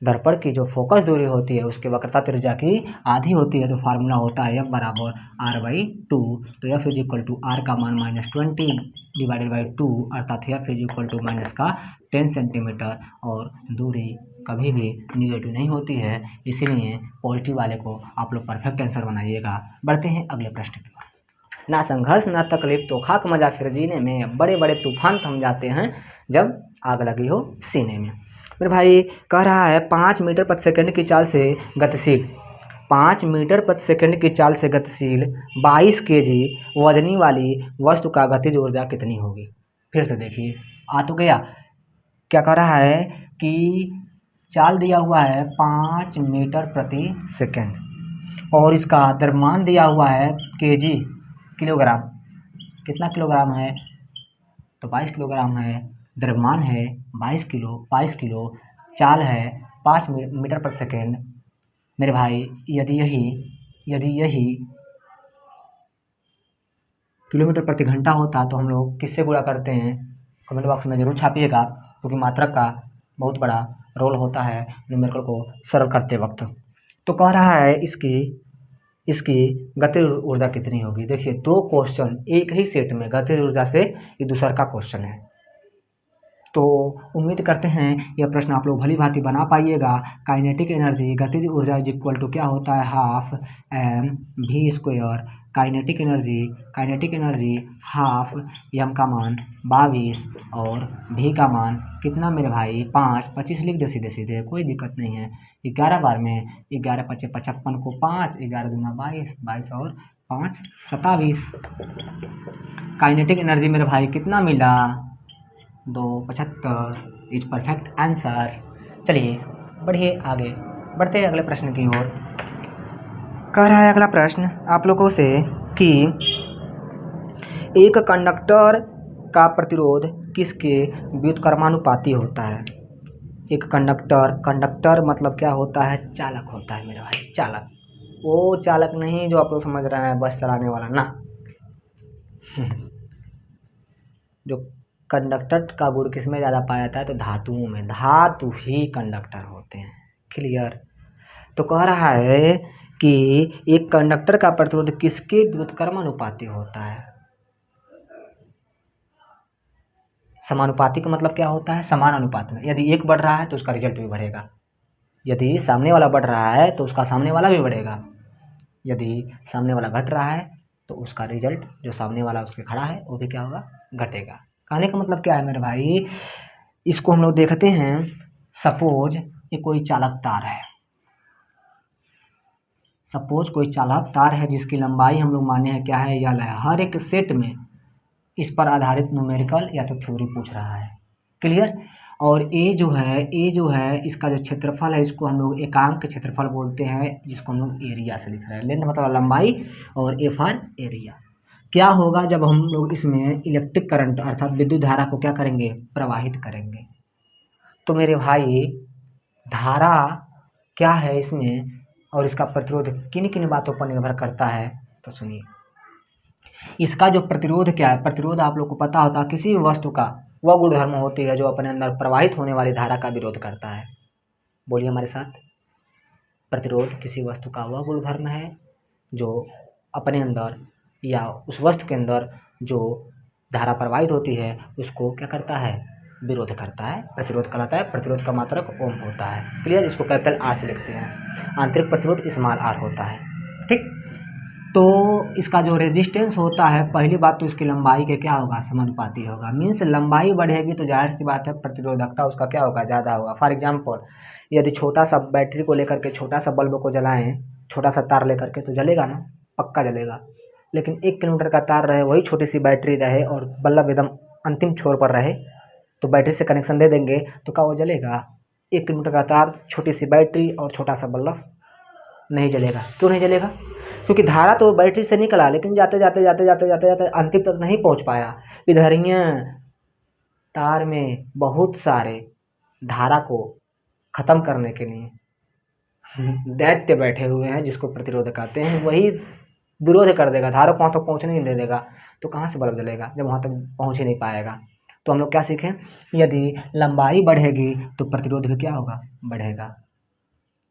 दर्पण की जो फोकस दूरी होती है उसके वक्रता त्रिज्या की आधी होती है। तो फार्मूला होता है एफ बराबर r/2। तो F is equal to R का मान -20 डिवाइडेड बाई 2, अर्थात F is equal to minus का 10 सेंटीमीटर। और दूरी कभी भी निगेटिव नहीं होती है, इसीलिए पॉजिटिव वाले को आप लोग परफेक्ट आंसर बनाइएगा। बढ़ते हैं अगले प्रश्न की ओर। ना संघर्ष ना तकलीफ तो खाक मजा फिर जीने में, बड़े बड़े तूफान थम जाते हैं जब आग लगी हो सीने में। मेरे भाई कह रहा है 5 मीटर प्रति सेकंड की चाल से गतिशील 5 मीटर प्रति सेकंड की चाल से गतिशील 22 केजी वजनी वाली वस्तु का गतिज ऊर्जा कितनी होगी। फिर से देखिए, आ तो गया। क्या कह रहा है कि चाल दिया हुआ है 5 मीटर प्रति सेकंड और इसका द्रव्यमान दिया हुआ है केजी किलोग्राम। कितना किलोग्राम है, तो 22 किलोग्राम है। द्रव्यमान है 22 किलो। चाल है 5 मीटर प्रति सेकेंड। मेरे भाई यदि यही किलोमीटर प्रति घंटा होता तो हम लोग किससे गुणा करते हैं, कमेंट बॉक्स में ज़रूर छापिएगा, क्योंकि मात्रक का बहुत बड़ा रोल होता है न्यूमेरिकल को सरल करते वक्त। तो कह रहा है इसकी गतिज ऊर्जा कितनी होगी। देखिए, 2 क्वेश्चन एक ही सेट में, गतिज ऊर्जा से ये दूसरा का क्वेश्चन है। तो उम्मीद करते हैं यह प्रश्न आप लोग भली भांति बना पाइएगा। काइनेटिक एनर्जी गतिज ऊर्जा इज इक्वल टू क्या होता है, half M V square. Kinetic energy half M का मान 22 और भी का मान कितना मेरे भाई 5। 25 लिख दे सीधे सीधे, कोई दिक्कत नहीं है। 11 बार में 11 × 5 = 55 को 5, 11 दूना 22, 22 और 5 27। काइनेटिक एनर्जी मेरे भाई कितना मिला, 275 इज परफेक्ट आंसर। चलिए बढ़िए आगे, बढ़ते हैं अगले प्रश्न की ओर। कह रहा है अगला प्रश्न आप लोगों से कि एक कंडक्टर का प्रतिरोध किसके व्युत्क्रमानुपाती होता है। एक कंडक्टर मतलब क्या होता है, चालक होता है मेरे भाई, चालक। वो चालक नहीं जो आप लोग समझ रहे हैं बस चलाने वाला ना। जो कंडक्टर का गुण किस में ज़्यादा पाया जाता है, तो धातुओं में। धातु ही कंडक्टर होते हैं। क्लियर। तो कह रहा है कि एक कंडक्टर का प्रतिरोध किसके व्युत्क्रमानुपाती होता है। समानुपाती का मतलब क्या होता है, समान अनुपात में। यदि एक बढ़ रहा है तो उसका रिजल्ट भी बढ़ेगा। यदि सामने वाला बढ़ रहा है तो उसका सामने वाला भी बढ़ेगा। यदि सामने वाला घट रहा है तो उसका रिजल्ट जो सामने वाला उसके खड़ा है वो भी क्या होगा, घटेगा। कहने का मतलब क्या है मेरे भाई, इसको हम लोग देखते हैं। सपोज ये कोई चालक तार है, जिसकी लंबाई हम लोग माने हैं क्या है, यल है। हर एक सेट में इस पर आधारित न्यूमेरिकल या तो थ्योरी पूछ रहा है। क्लियर। और ए जो है इसका जो क्षेत्रफल है इसको हम लोग एकांक क्षेत्रफल बोलते हैं, जिसको हम लोग एरिया से लिख रहे हैं। लेंथ मतलब लंबाई और ए फॉर एरिया। क्या होगा जब हम लोग इसमें इलेक्ट्रिक करंट अर्थात विद्युत धारा को क्या करेंगे, प्रवाहित करेंगे। तो मेरे भाई धारा क्या है इसमें और इसका प्रतिरोध किन किन बातों पर निर्भर करता है, तो सुनिए। इसका जो प्रतिरोध क्या है, प्रतिरोध आप लोग को पता होता है किसी भी वस्तु का वह गुणधर्म होती है जो अपने अंदर प्रवाहित होने वाली धारा का विरोध करता है। बोलिए हमारे साथ। प्रतिरोध किसी वस्तु का वह गुणधर्म है जो अपने अंदर या उस वस्तु के अंदर जो धारा प्रवाहित होती है उसको क्या करता है, विरोध करता है, प्रतिरोध कहलाता है। प्रतिरोध का मात्रक ओम होता है। क्लियर। इसको कैपिटल आर से लिखते हैं। आंतरिक प्रतिरोध स्मॉल आर होता है। ठीक। तो इसका जो रेजिस्टेंस होता है, पहली बात तो इसकी लंबाई के क्या होगा, समानुपाती होगा। मीन्स लंबाई बढ़ेगी तो जाहिर सी बात है प्रतिरोधकता उसका क्या होगा, ज़्यादा होगा। फॉर एग्जाम्पल यदि छोटा सा बैटरी को लेकर के छोटा सा बल्ब को जलाएं, छोटा सा तार लेकर के, तो जलेगा ना, पक्का जलेगा। लेकिन 1 किलोमीटर का तार रहे, वही छोटी सी बैटरी रहे और बल्ब एकदम अंतिम छोर पर रहे, तो बैटरी से कनेक्शन दे देंगे तो क्या वो जलेगा, 1 किलोमीटर का तार, छोटी सी बैटरी और छोटा सा बल्ब नहीं जलेगा। क्यों नहीं जलेगा? क्योंकि धारा तो बैटरी से निकला, लेकिन जाते जाते जाते जाते जाते जाते अंतिम तक नहीं पहुंच पाया। इधर ही तार में बहुत सारे धारा को खत्म करने के लिए दैत्य बैठे हुए हैं, जिसको प्रतिरोध कहते हैं। वही विरोध कर देगा, धारा को वहाँ तक पहुँचने नहीं दे देगा। तो कहाँ से बल्ब जलेगा जब वहाँ तक पहुँच ही नहीं पाएगा। तो हम लोग क्या सीखें? यदि लंबाई बढ़ेगी तो प्रतिरोध भी क्या होगा? बढ़ेगा।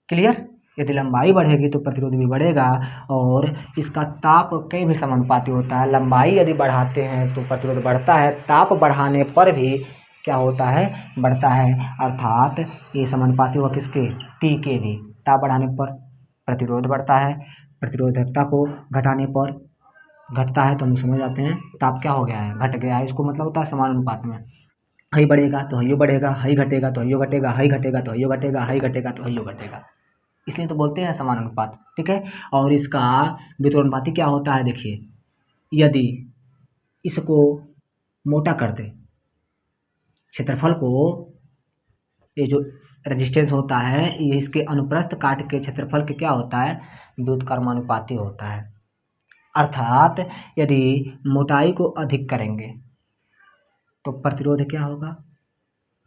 क्लियर? यदि लंबाई बढ़ेगी तो प्रतिरोध भी बढ़ेगा। और इसका ताप कई भी समानुपाती होता है। लंबाई यदि बढ़ाते हैं तो प्रतिरोध बढ़ता है, ताप बढ़ाने पर भी क्या होता है? बढ़ता है। अर्थात ये समानुपाती हुआ किसके? टी के भी। ताप बढ़ाने पर प्रतिरोध बढ़ता है, प्रतिरोधकता को घटाने पर घटता है। तो हम समझ जाते हैं ताप क्या हो गया है? घट गया है। इसको मतलब होता है समानुपात में हई बढ़ेगा तो हइयो बढ़ेगा, हई घटेगा तो हइयो घटेगा, हई घटेगा तो हइयो घटेगा, हई घटेगा तो हइयो घटेगा। इसलिए तो बोलते हैं समानुपात। ठीक है। और इसका व्युत्क्रमानुपाती क्या होता है? देखिए, यदि इसको मोटा कर दे, क्षेत्रफल को, ये जो रेजिस्टेंस होता है ये इसके अनुप्रस्थ काट के क्षेत्रफल के क्या होता है? व्युत्क्रमानुपाती होता है। अर्थात यदि मोटाई को अधिक करेंगे तो प्रतिरोध क्या होगा?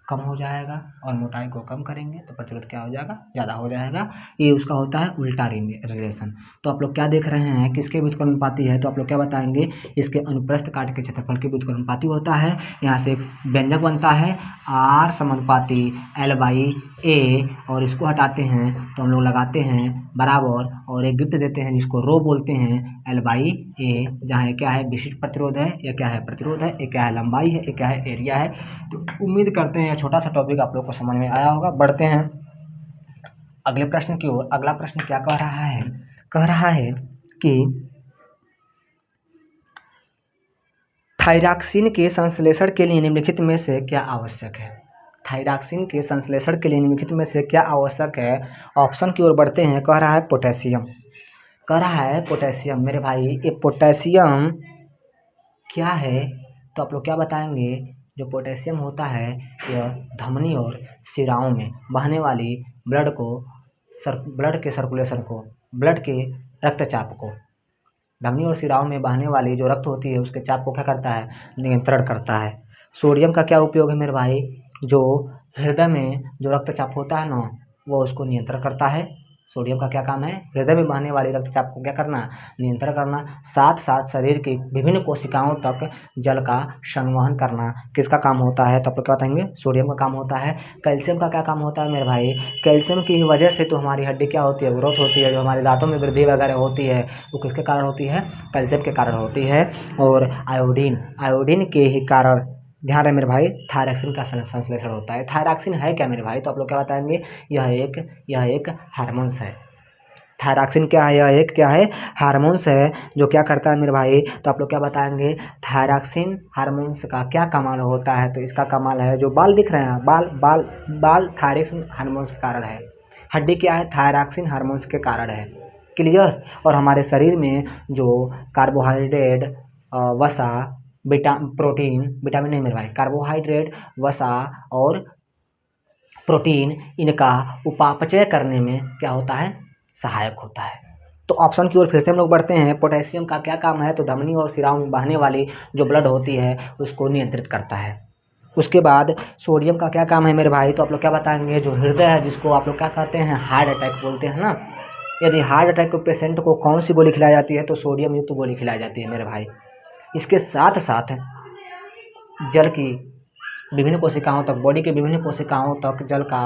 कम हो जाएगा, और मोटाई को कम करेंगे तो प्रतिरोध क्या हो जाएगा? ज़्यादा हो जाएगा। ये उसका होता है उल्टा रिलेशन। तो आप लोग क्या देख रहे हैं? किसके व्युत्क्रमानुपाती है? तो आप लोग क्या बताएंगे? इसके अनुप्रस्थ काट के क्षेत्रफल के व्युत्क्रमानुपाती होता है। यहाँ से एक व्यंजक बनता है R समानुपाती L/A, और इसको हटाते हैं तो हम लोग लगाते हैं बराबर, और एक गिफ्ट देते हैं जिसको रो बोलते हैं L/A, जहाँ ये क्या है? विशिष्ट प्रतिरोध है, या क्या है? प्रतिरोध है, ये क्या है? लंबाई है, ये क्या है? एरिया है। तो उम्मीद करते हैं छोटा सा टॉपिक आप लोग को समझ में आया होगा। बढ़ते हैं अगले प्रश्न की ओर। अगला प्रश्न क्या कह रहा है? कह रहा है कि थाइरॉक्सिन के संश्लेषण के लिए निम्नलिखित में से क्या आवश्यक है? थाइरॉक्सिन के संश्लेषण के लिए निम्नलिखित में से क्या आवश्यक है? ऑप्शन की ओर बढ़ते हैं। कह रहा है पोटेशियम। कह रहा है पोटेशियम। मेरे भाई ये पोटेशियम क्या है? तो आप लोग क्या बताएंगे? जो पोटेशियम होता है यह धमनी और शिराओं में बहने वाली ब्लड के सर्कुलेशन को, ब्लड के रक्तचाप को, धमनी और शिराओं में बहने वाली जो रक्त होती है उसके चाप को क्या करता है? नियंत्रण करता है। सोडियम का क्या उपयोग है मेरे भाई? जो हृदय में जो रक्तचाप होता है ना, वो उसको नियंत्रण करता है। सोडियम का क्या काम है? हृदय में बहने वाली रक्तचाप को क्या करना? नियंत्रण करना। साथ साथ शरीर की विभिन्न कोशिकाओं तक जल का संवहन करना किसका काम होता है? तो आप लोग क्या बताएंगे? सोडियम का काम होता है। कैल्शियम का क्या काम होता है मेरे भाई? कैल्शियम की वजह से तो हमारी हड्डी क्या होती है? ग्रोथ होती है। जो हमारे दांतों में वृद्धि वगैरह होती है वो किसके कारण होती है? कैल्शियम के कारण होती है। और आयोडीन के ही कारण, ध्यान रहे मेरे भाई, थायरॉक्सिन का संश्लेषण होता है। थायरॉक्सिन है क्या मेरे भाई? तो आप लोग क्या बताएंगे? यह एक हार्मोन्स है। थायरॉक्सिन क्या है? यह एक क्या है? हार्मोन्स है, जो क्या करता है मेरे भाई? तो आप लोग क्या बताएंगे? थायरॉक्सिन हार्मोन्स का क्या कमाल होता है? तो इसका कमाल है जो बाल दिख रहे हैं, बाल थायरॉक्सिन हार्मोन्स के कारण है। हड्डी क्या है? थायरॉक्सिन हार्मोन्स के कारण है। क्लियर? और हमारे शरीर में जो कार्बोहाइड्रेट, वसा, विटामिन नहीं मेरे भाई, कार्बोहाइड्रेट, वसा और प्रोटीन, इनका उपापचय करने में क्या होता है? सहायक होता है। तो ऑप्शन की ओर फिर से हम लोग बढ़ते हैं। पोटेशियम का क्या काम है? तो धमनी और शिराओं में बहने वाली जो ब्लड होती है उसको नियंत्रित करता है। उसके बाद सोडियम का क्या काम है मेरे भाई? तो आप लोग क्या बताएंगे? जो हृदय है, जिसको आप लोग क्या कहते हैं? हार्ट अटैक बोलते हैं ना। यदि हार्ट अटैक के पेशेंट को कौन सी गोली खिलाई जाती है? तो सोडियम युक्त गोली खिलाई जाती है मेरे भाई। इसके साथ साथ जल की विभिन्न कोशिकाओं तक, बॉडी के विभिन्न कोशिकाओं तक जल का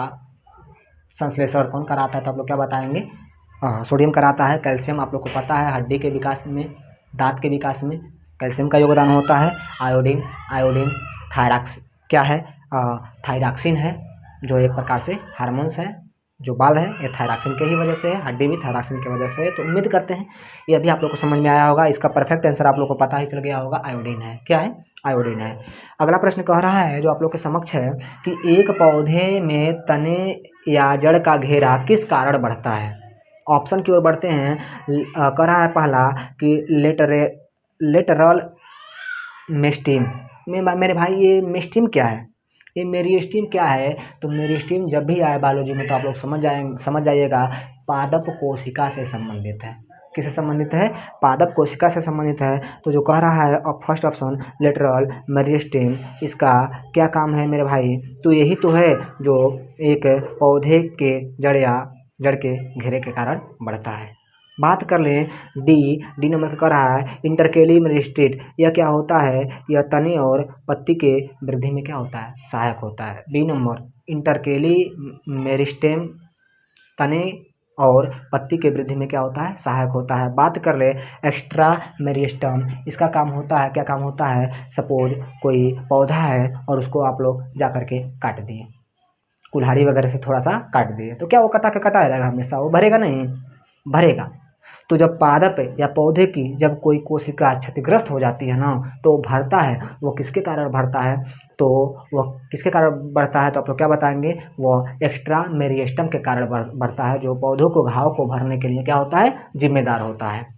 संश्लेषण कौन कराता है? तो आप लोग क्या बताएंगे? सोडियम कराता है। कैल्शियम आप लोग को पता है हड्डी के विकास में, दांत के विकास में कैल्शियम का योगदान होता है। आयोडीन थायरॉक्सिन क्या है? थायरॉक्सिन है, जो एक प्रकार से हार्मोन्स है। जो बाल है ये थायरॉक्सिन के ही वजह से है, हड्डी भी थायरॉक्सिन की वजह से है। तो उम्मीद करते हैं ये भी आप लोग को समझ में आया होगा। इसका परफेक्ट आंसर आप लोग को पता ही चल गया होगा, आयोडीन है। क्या है? आयोडीन है। अगला प्रश्न कह रहा है जो आप लोग के समक्ष है कि एक पौधे में तने या जड़ का घेरा किस कारण बढ़ता है? ऑप्शन की ओर बढ़ते हैं। कह रहा है पहला कि लेटरल मेस्टिम। मेरे भाई ये मेस्टिम क्या है? ये मेरिस्टेम क्या है? तो मेरिस्टेम जब भी आए बायोलॉजी में तो आप लोग समझ जाइएगा, पादप कोशिका से संबंधित है। किससे संबंधित है? पादप कोशिका से संबंधित है। तो जो कह रहा है फर्स्ट ऑप्शन लेटरल मेरिस्टेम, इसका क्या काम है मेरे भाई? तो यही तो है जो एक पौधे के जड़ के घेरे के कारण बढ़ता है। बात कर लें डी नंबर का कर रहा है इंटरकेली मेरिस्टेम। यह क्या होता है? यह तने और पत्ती के वृद्धि में क्या होता है? सहायक होता है। डी नंबर इंटरकेली मेरिस्टेम तने और पत्ती के वृद्धि में क्या होता है? सहायक होता है। बात कर ले एक्स्ट्रा मेरिस्टेम, इसका काम होता है, क्या काम होता है? सपोज कोई पौधा है और उसको आप लोग जा करके काट दिए, कुल्हाड़ी वगैरह से थोड़ा सा काट दिए, तो क्या वो कटा रहेगा हमेशा? वो भरेगा नहीं, भरेगा। तो जब पादप या पौधे की जब कोई कोशिका क्षतिग्रस्त हो जाती है ना, तो वो भरता है। वो किसके कारण भरता है? तो वह किसके कारण बढ़ता है? तो आप लोग क्या बताएंगे? वह एक्स्ट्रा मेरिस्टेम के कारण बढ़ता है, जो पौधों को घाव को भरने के लिए क्या होता है? जिम्मेदार होता है।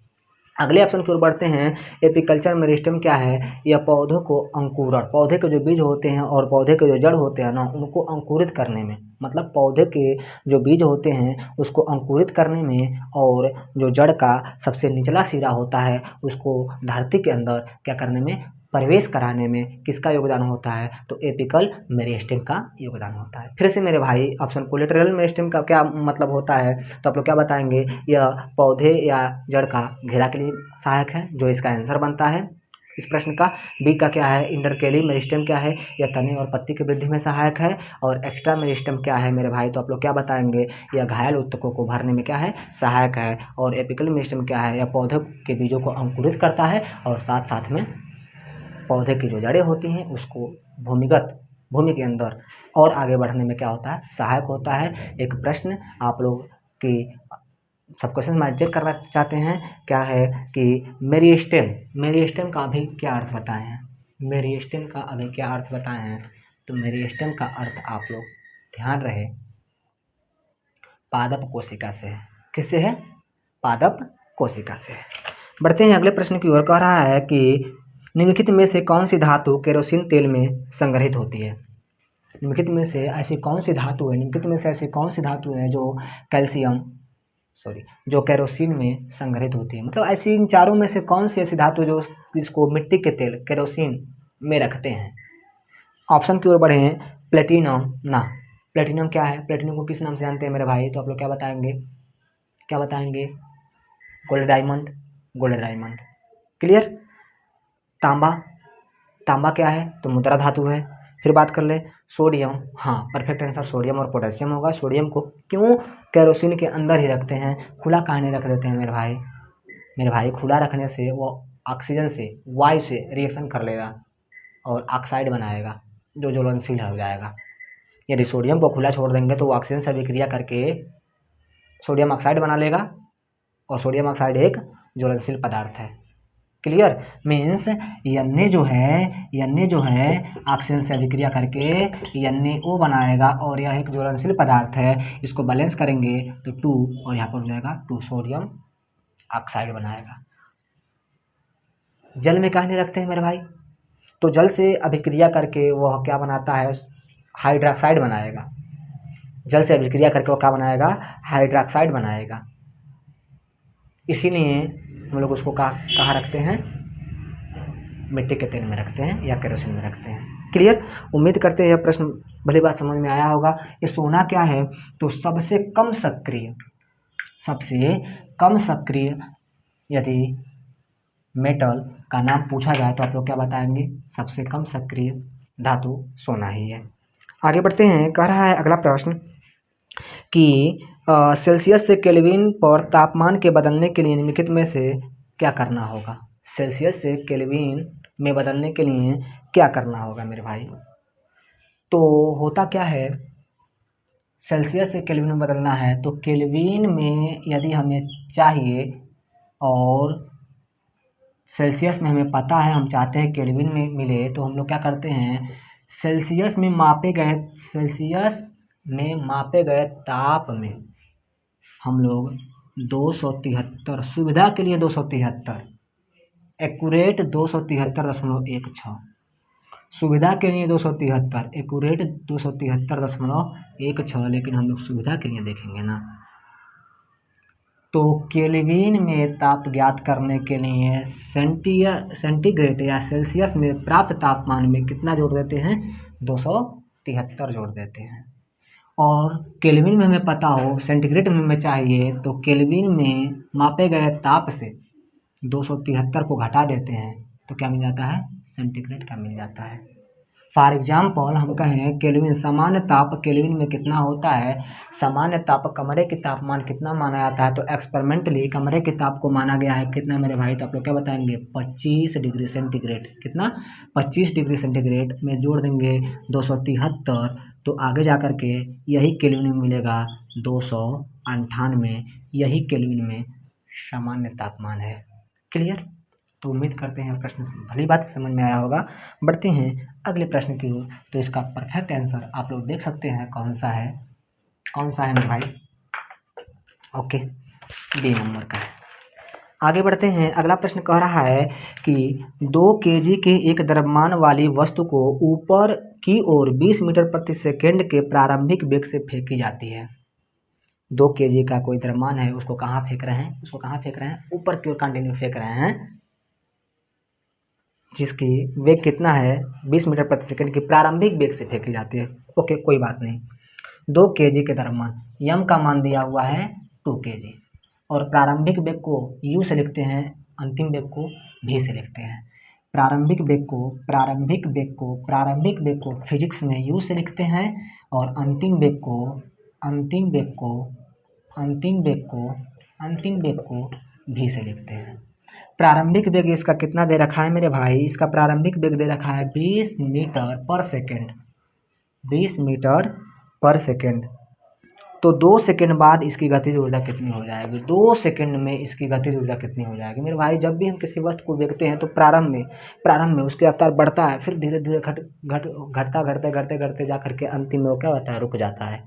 अगले ऑप्शन की ओर बढ़ते हैं। एपिकल्चर मेरिस्टेम क्या है? यह पौधों को अंकुरण, पौधे के जो बीज होते हैं और पौधे के जो जड़ होते हैं ना, उनको अंकुरित करने में, मतलब पौधे के जो बीज होते हैं उसको अंकुरित करने में, और जो जड़ का सबसे निचला सिरा होता है उसको धरती के अंदर क्या करने में? प्रवेश कराने में किसका योगदान होता है? तो एपिकल मेरिस्टेम का योगदान होता है। फिर से मेरे भाई ऑप्शन कोलेटरल मेरिस्टेम का क्या मतलब होता है? तो आप लोग क्या बताएंगे? यह पौधे या जड़ का घेरा के लिए सहायक है, जो इसका आंसर बनता है इस प्रश्न का। बी का क्या है? इंटरकेली मेरिस्टेम क्या है? यह तने और पत्ती की वृद्धि में सहायक है। और एक्स्ट्रा मेरिस्टेम क्या है मेरे भाई? तो आप लोग क्या बताएंगे? यह घायल उत्तकों को भरने में क्या है? सहायक है। और एपिकल मेरिस्टेम क्या है? यह पौधे के बीजों को अंकुरित करता है और साथ साथ में पौधे की जो जड़ें होती हैं उसको भूमि के अंदर और आगे बढ़ने में क्या होता है? सहायक होता है। एक प्रश्न आप लोग की सब क्वेश्चन में चेक करना चाहते हैं, क्या है कि मेरिस्टेम का अभी क्या अर्थ बताए हैं? मेरिस्टेम का अभी क्या अर्थ बताए हैं? तो मेरिस्टेम का अर्थ आप लोग ध्यान रहे, पादप कोशिका से है। किससे है? पादप कोशिका से है। बढ़ते हैं अगले प्रश्न की ओर। कह रहा है कि निम्नलिखित में से कौन सी धातु केरोसिन तेल में संग्रहित होती है? निम्नलिखित में से ऐसी कौन सी धातु है? निम्नलिखित में से ऐसी कौन सी धातु है जो केरोसिन में संग्रहित होती है? मतलब ऐसी इन चारों में से कौन सी ऐसी धातु जो इसको मिट्टी के तेल केरोसिन में रखते हैं? ऑप्शन की ओर बढ़े। प्लेटिनम ना, प्लेटिनम क्या है? प्लेटिनम को किस नाम से जानते हैं मेरे भाई? तो आप लोग क्या बताएंगे? क्या बताएंगे? Gold diamond. क्लियर? तांबा क्या है? तो मुद्रा धातु है। फिर बात कर ले सोडियम। हाँ, परफेक्ट आंसर सोडियम और पोटेशियम होगा। सोडियम को क्यों केरोसिन के अंदर ही रखते हैं? खुला काहे नहीं रख देते हैं मेरे भाई? मेरे भाई खुला रखने से वो ऑक्सीजन से, वायु से रिएक्शन कर लेगा और ऑक्साइड बनाएगा जो ज्वलनशील हो जाएगा। यदि सोडियम को खुला छोड़ देंगे तो वो ऑक्सीजन से अभिक्रिया करके सोडियम ऑक्साइड बना लेगा, और सोडियम ऑक्साइड एक ज्वलनशील पदार्थ है। क्लियर? मीन्स Na जो है ऑक्सीजन से अभिक्रिया करके NaO बनाएगा, और यह एक ज्वलनशील पदार्थ है। इसको बैलेंस करेंगे तो 2, और यहाँ पर हो जाएगा 2 सोडियम ऑक्साइड बनाएगा। जल में काहे नहीं रखते हैं मेरे भाई? तो जल से अभिक्रिया करके वह क्या बनाता है? हाइड्रोक्साइड बनाएगा। जल से अभिक्रिया करके वो क्या बनाएगा? हाइड्रोक्साइड बनाएगा। इसीलिए हम लोग उसको कहाँ रखते हैं? मिट्टी के तेल में रखते हैं या केरोसिन में रखते हैं। क्लियर? उम्मीद करते हैं यह प्रश्न भली बात समझ में आया होगा। ये सोना क्या है? तो सबसे कम सक्रिय यदि मेटल का नाम पूछा जाए तो आप लोग क्या बताएंगे? सबसे कम सक्रिय धातु सोना ही है। आगे बढ़ते हैं। कह रहा है अगला प्रश्न कि सेल्सियस से केल्विन पर तापमान के बदलने के लिए निम्नलिखित में से क्या करना होगा? सेल्सियस से केल्विन में बदलने के लिए क्या करना होगा मेरे भाई? तो होता क्या है, सेल्सियस से केल्विन में बदलना है तो केल्विन में यदि हमें चाहिए और सेल्सियस में हमें पता है, हम चाहते हैं केल्विन में मिले, तो हम लोग क्या करते हैं? सेल्सियस में मापे गए ताप में हम लोग 273, सुविधा के लिए 273, एक्यूरेट 273.16 सुविधा के लिए 273, एक्यूरेट 273.16, लेकिन हम लोग सुविधा के लिए देखेंगे ना। तो केल्विन में ताप ज्ञात करने के लिए सेंटीग्रेड या सेल्सियस में प्राप्त तापमान में कितना जोड़ देते हैं, 273 जोड़ देते हैं। और केल्विन में हमें पता हो, सेंटीग्रेड में हमें चाहिए, तो केल्विन में मापे गए ताप से 273 को घटा देते हैं तो क्या मिल जाता है, सेंटीग्रेड का मिल जाता है। फॉर एग्जाम्पल हम कहें केल्विन, सामान्य ताप केल्विन में कितना होता है, सामान्य ताप कमरे के तापमान कितना माना जाता है, तो एक्सपेरिमेंटली कमरे के ताप को माना गया है कितना मेरे भाई, तो आप लोग क्या बताएंगे, 25 डिग्री सेंटीग्रेड। कितना, 25 डिग्री सेंटीग्रेड में जोड़ देंगे 273, तो आगे जा कर के यही केल्विन में मिलेगा 298, यही केल्विन में सामान्य तापमान है। क्लियर। तो उम्मीद करते हैं प्रश्न से भली बात समझ में आया होगा। बढ़ते हैं अगले प्रश्न की ओर। तो इसका परफेक्ट आंसर आप लोग देख सकते हैं कौन सा है, कौन सा है मेरे भाई, ओके, बी नंबर का है। आगे बढ़ते हैं। अगला प्रश्न कह रहा है कि 2 kg के एक द्रव्यमान वाली वस्तु को ऊपर की ओर 20 मीटर प्रति सेकेंड के प्रारंभिक वेग से फेंकी जाती है। 2 kg का कोई द्रव्यमान है, उसको कहाँ फेंक रहे हैं, उसको कहाँ फेंक रहे हैं, ऊपर की ओर कंटिन्यू फेंक रहे हैं, जिसकी वेग कितना है, 20 मीटर प्रति सेकंड की प्रारंभिक वेग से फेंकी जाती है। ओके, कोई बात नहीं। 2 kg के द्रव्यमान, यम का मान दिया हुआ है 2 kg, और प्रारंभिक वेग को u से लिखते हैं, अंतिम वेग को v से लिखते हैं। प्रारंभिक वेग को फिजिक्स में u से लिखते हैं, और अंतिम वेग को v से लिखते हैं। प्रारंभिक वेग इसका कितना दे रखा है मेरे भाई, इसका प्रारंभिक वेग दे रखा है 20 मीटर पर सेकेंड, 20 मीटर पर सेकेंड। तो 2 सेकेंड बाद इसकी गतिज ऊर्जा कितनी हो जाएगी, 2 सेकेंड में इसकी गतिज ऊर्जा कितनी हो जाएगी मेरे भाई। जब भी हम किसी वस्तु को देखते हैं तो प्रारंभ में उसकी रफ्तार बढ़ता है, फिर धीरे धीरे घटते जा करके अंतिम में वो क्या होता है, रुक जाता है।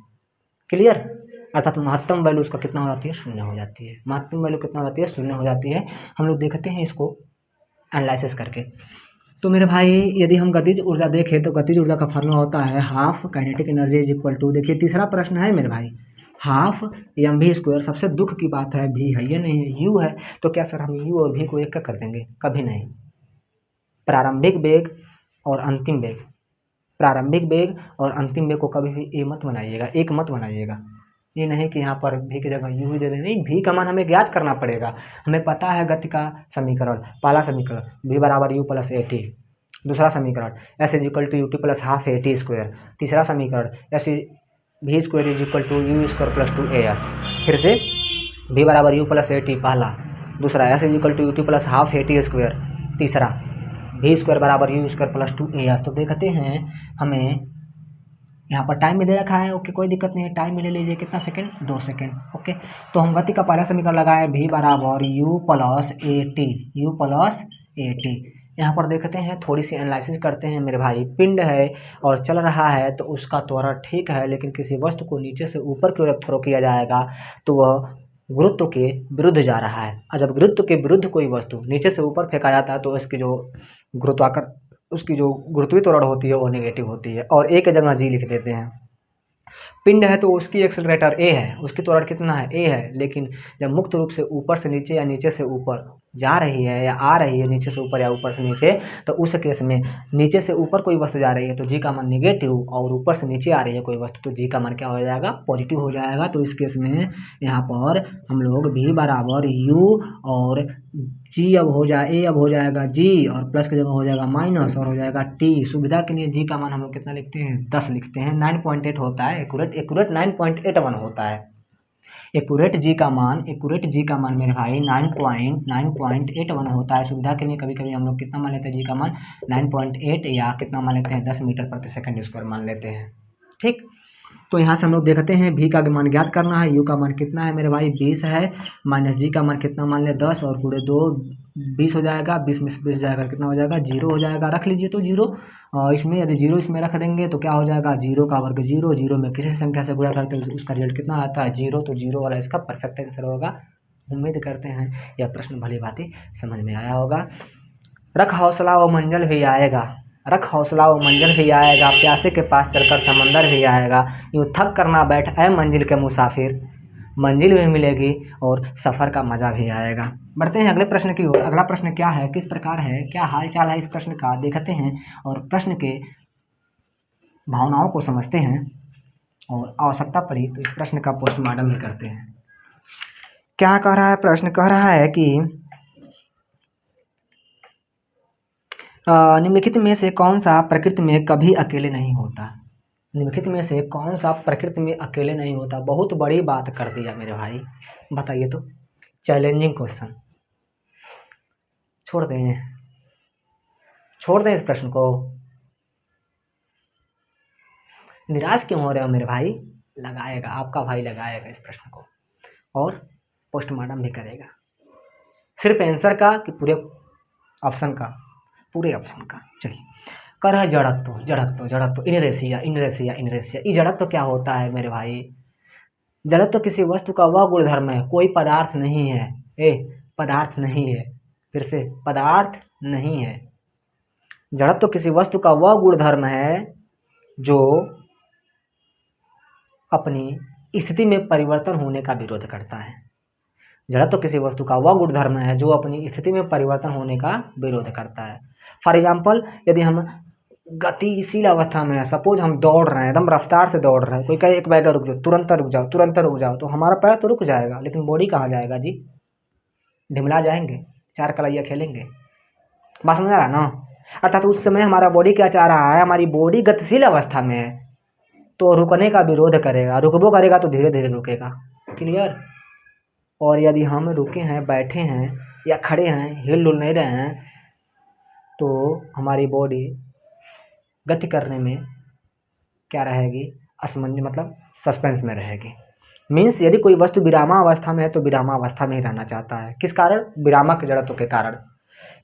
क्लियर। अर्थात महत्तम वैल्यू उसका कितना हो जाती है, 0 हो जाती है। महत्तम वैल्यू कितना हो जाती है, 0 हो जाती है। हम लोग देखते हैं इसको एनालिसिस करके। तो मेरे भाई यदि हम गतिज ऊर्जा देखें तो गतिज ऊर्जा का फार्मूला होता है half kinetic energy is equal to, देखिए तीसरा प्रश्न है मेरे भाई, हाफ mv²। सबसे दुख की बात है v है, ये नहीं है, u है। तो क्या सर हम u और v को एक का कर देंगे, कभी नहीं। प्रारंभिक वेग और अंतिम वेग, प्रारंभिक वेग और अंतिम वेग को कभी भी एक मत बनाइएगा। ये नहीं कि यहाँ पर v की जगह u दे दें, नहीं, v का मान हमें ज्ञात करना पड़ेगा। हमें पता है गति का समीकरण, पहला समीकरण v बराबर u प्लस at, दूसरा समीकरण s is equal to ut plus half at², तीसरा समीकरण v² is equal to u² plus 2as। फिर से v बराबर u प्लस at पहला, दूसरा s is equal to ut plus half at², तीसरा v² बराबर u² प्लस 2as। तो देखते हैं हमें यहाँ पर टाइम में दे रखा है, ओके, कोई दिक्कत नहीं है, टाइम में ले लीजिए, कितना सेकंड, 2 सेकंड। ओके, तो हम गति का पहला समीकरण लगाए v बराबर u प्लस at। यहाँ पर देखते हैं, थोड़ी सी एनालिसिस करते हैं मेरे भाई। पिंड है और चल रहा है तो उसका त्वरण ठीक है, लेकिन किसी वस्तु को नीचे से ऊपर की ओर थ्रो किया जाएगा तो वह गुरुत्व के विरुद्ध जा रहा है। और जब गुरुत्व के विरुद्ध कोई वस्तु नीचे से ऊपर फेंका जाता है तो उसकी जो गुरुत्वीय त्वरण होती है वो नेगेटिव होती है, और a की जगह g लिख देते हैं। पिंड है तो उसकी एक्सेलरेटर a है, उसकी त्वरण कितना है, a है, लेकिन जब मुक्त रूप से ऊपर से नीचे या नीचे से ऊपर जा रही है या आ रही है, नीचे से ऊपर या ऊपर से नीचे, तो उस केस में नीचे से ऊपर कोई वस्तु जा रही है तो g का मान नेगेटिव, और ऊपर से नीचे आ रही है कोई वस्तु तो g का मान क्या हो जाएगा, पॉजिटिव हो जाएगा। तो इस केस में यहाँ पर हम लोग v बराबर u और g अब हो जाएगा g, और प्लस की जगह हो जाएगा माइनस, और हो जाएगा t। सुविधा के लिए g का मान हम लोग कितना लिखते हैं, 10 लिखते हैं। 9.8 होता है, एक्यूरेट 9.81 होता है। एक्यूरेट जी का मान मेरे भाई 9.81 होता है। सुविधा के लिए कभी कभी हम लोग कितना मान लेते हैं, जी का मान 9.8 या कितना मान लेते हैं, 10 मीटर प्रति सेकंड स्क्वायर मान लेते हैं। ठीक, तो यहाँ से हम लोग देखते हैं v का मान ज्ञात करना है। u का मान कितना है मेरे भाई, 20 है, माइनस जी का मान कितना मान ले, 10, और गुणे 2 20 हो जाएगा, 20 में से 20 जाएगा, कितना हो जाएगा, 0 हो जाएगा। रख लीजिए तो 0, इसमें यदि 0 इसमें रख देंगे तो क्या हो जाएगा, 0 का वर्ग 0, 0 में किसी संख्या से गुणा करते हैं उसका रिजल्ट कितना आता है, 0। तो 0 वाला इसका परफेक्ट आंसर होगा। उम्मीद करते हैं यह प्रश्न भली भांति समझ में आया होगा। रख हौसला वो मंजिल भी आएगा, रख हौसला वो मंजिल भी आएगा, प्यासे के पास चलकर समंदर भी आएगा, यूँ थक कर ना बैठ ऐ मंजिल के मुसाफिर, मंजिल भी मिलेगी और सफ़र का मज़ा भी आएगा। बढ़ते हैं अगले प्रश्न की ओर। अगला प्रश्न क्या है, किस प्रकार है, क्या हाल चाल है इस प्रश्न का, देखते हैं और प्रश्न के भावनाओं को समझते हैं और आवश्यकता पड़ी तो इस प्रश्न का पोस्टमार्टम भी करते हैं। क्या कह रहा है प्रश्न, कह रहा है कि निम्नलिखित में से कौन सा प्रकृति में कभी अकेले नहीं होता। निम्नलिखित में से कौन सा प्रकृति में अकेले नहीं होता। बहुत बड़ी बात कर दिया मेरे भाई, बताइए तो। चैलेंजिंग क्वेश्चन, छोड़ दें इस प्रश्न को। निराश क्यों हो रहे हो मेरे भाई, लगाएगा आपका भाई, लगाएगा इस प्रश्न को और पोस्टमार्टम भी करेगा। सिर्फ आंसर का कि पूरे ऑप्शन का, पूरे ऑप्शन का। चलिए, कर है जड़त्व, इनरेशिया। ये जड़त्व क्या होता है मेरे भाई, जड़त्व किसी वस्तु का वह गुणधर्म है, कोई पदार्थ नहीं है, पदार्थ नहीं है, फिर से पदार्थ नहीं है। जड़त्व किसी वस्तु का वह गुणधर्म है जो अपनी स्थिति में परिवर्तन होने का विरोध करता है। जड़त्व किसी वस्तु का वह गुणधर्म है जो अपनी स्थिति में परिवर्तन होने का विरोध करता है। फॉर एग्जाम्पल, यदि हम गतिशील अवस्था में है, सपोज हम दौड़ रहे हैं, एकदम रफ्तार से दौड़ रहे हैं, कोई कहे एक बैग रुक जाओ, तुरंत रुक जाओ, तो हमारा पैर तो रुक जाएगा, लेकिन बॉडी कहाँ जाएगा जी, ढिमला जाएंगे, चार कलैया खेलेंगे। बात समझ आ रहा ना। अर्थात उस समय हमारा बॉडी क्या चाह रहा है, हमारी बॉडी गतिशील अवस्था में है तो रुकने का विरोध करेगा, रुकबो करेगा तो धीरे धीरे रुकेगा। क्लियर। और यदि हम रुके हैं, बैठे हैं या खड़े हैं, हिल डुल नहीं रहे हैं, तो हमारी बॉडी गति करने में क्या रहेगी, असमंजस, मतलब सस्पेंस में रहेगी। मीन्स यदि कोई वस्तु विरामावस्था में है तो विरामावस्था में ही रहना चाहता है। किस कारण, विरामक जड़त्व के कारण।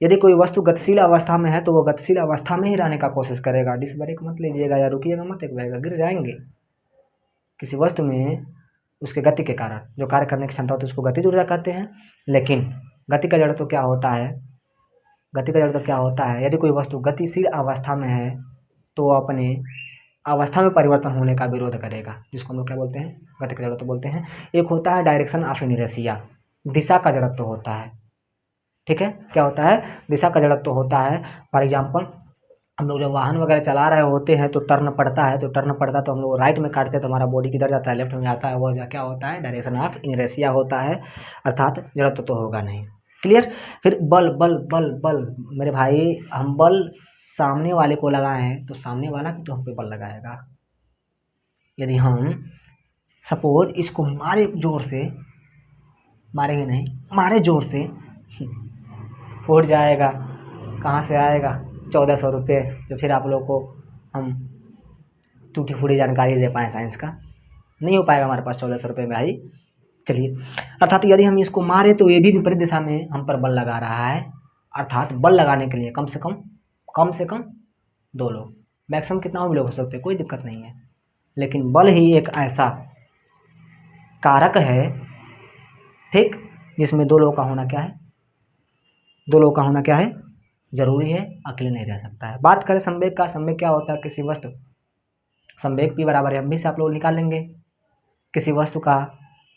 यदि कोई वस्तु गतिशील अवस्था में है तो वो गतिशील अवस्था में ही रहने का कोशिश करेगा। डिस ब्रेक मत लीजिएगा या रुकिएगा मत, एक बैग गिर जाएंगे। किसी वस्तु में उसके गति के कारण जो कार्य करने की क्षमता होती है उसको गतिज ऊर्जा कहते हैं। लेकिन गति का जड़त्व क्या होता है, गति का जड़त्व क्या होता है, यदि कोई वस्तु गतिशील अवस्था में है तो वो अपने अवस्था में परिवर्तन होने का विरोध करेगा, जिसको हम लोग क्या बोलते हैं, गति का जड़त्व बोलते हैं। एक होता है डायरेक्शन ऑफ इनर्शिया, दिशा का जड़त्व होता है। ठीक है, क्या होता है, दिशा का जड़त्व होता है। फॉर एग्जाम्पल, हम लोग जब वाहन वगैरह चला रहे होते हैं तो टर्न पड़ता है, तो हम लोग राइट में काटते हैं तो हमारा बॉडी किधर जाता है, लेफ्ट में जाता है, वो क्या होता है, डायरेक्शन ऑफ इनर्शिया होता है, अर्थात जड़त्व तो होगा नहीं। क्लियर। फिर बल बल बल बल मेरे भाई, हम बल सामने वाले को लगाएं तो सामने वाला भी तो हम पे बल लगाएगा। यदि हम सपोज इसको मारे जोर से, मारेंगे नहीं, मारे जोर से, फूट जाएगा। कहाँ से आएगा, 1400 रुपये, जो फिर आप लोग को हम टूटी फूटी जानकारी दे पाएँ साइंस का, नहीं हो पाएगा हमारे पास 1400 रुपये में भाई। चलिए, अर्थात यदि हम इसको मारे तो ये भी विपरीत दिशा में हम पर बल लगा रहा है। अर्थात बल लगाने के लिए कम से कम 2 लोग, मैक्सिमम कितना भी लोग हो सकते हैं, कोई दिक्कत नहीं है। लेकिन बल ही एक ऐसा कारक है, ठीक, जिसमें 2 लोगों का होना क्या है, 2 लोगों का होना क्या है, जरूरी है, अकेले नहीं रह सकता है। बात करें संवेग का, संवेग क्या होता है, किसी वस्तु, संवेग P बराबर है, भी से आप लोग निकाल लेंगे। किसी वस्तु का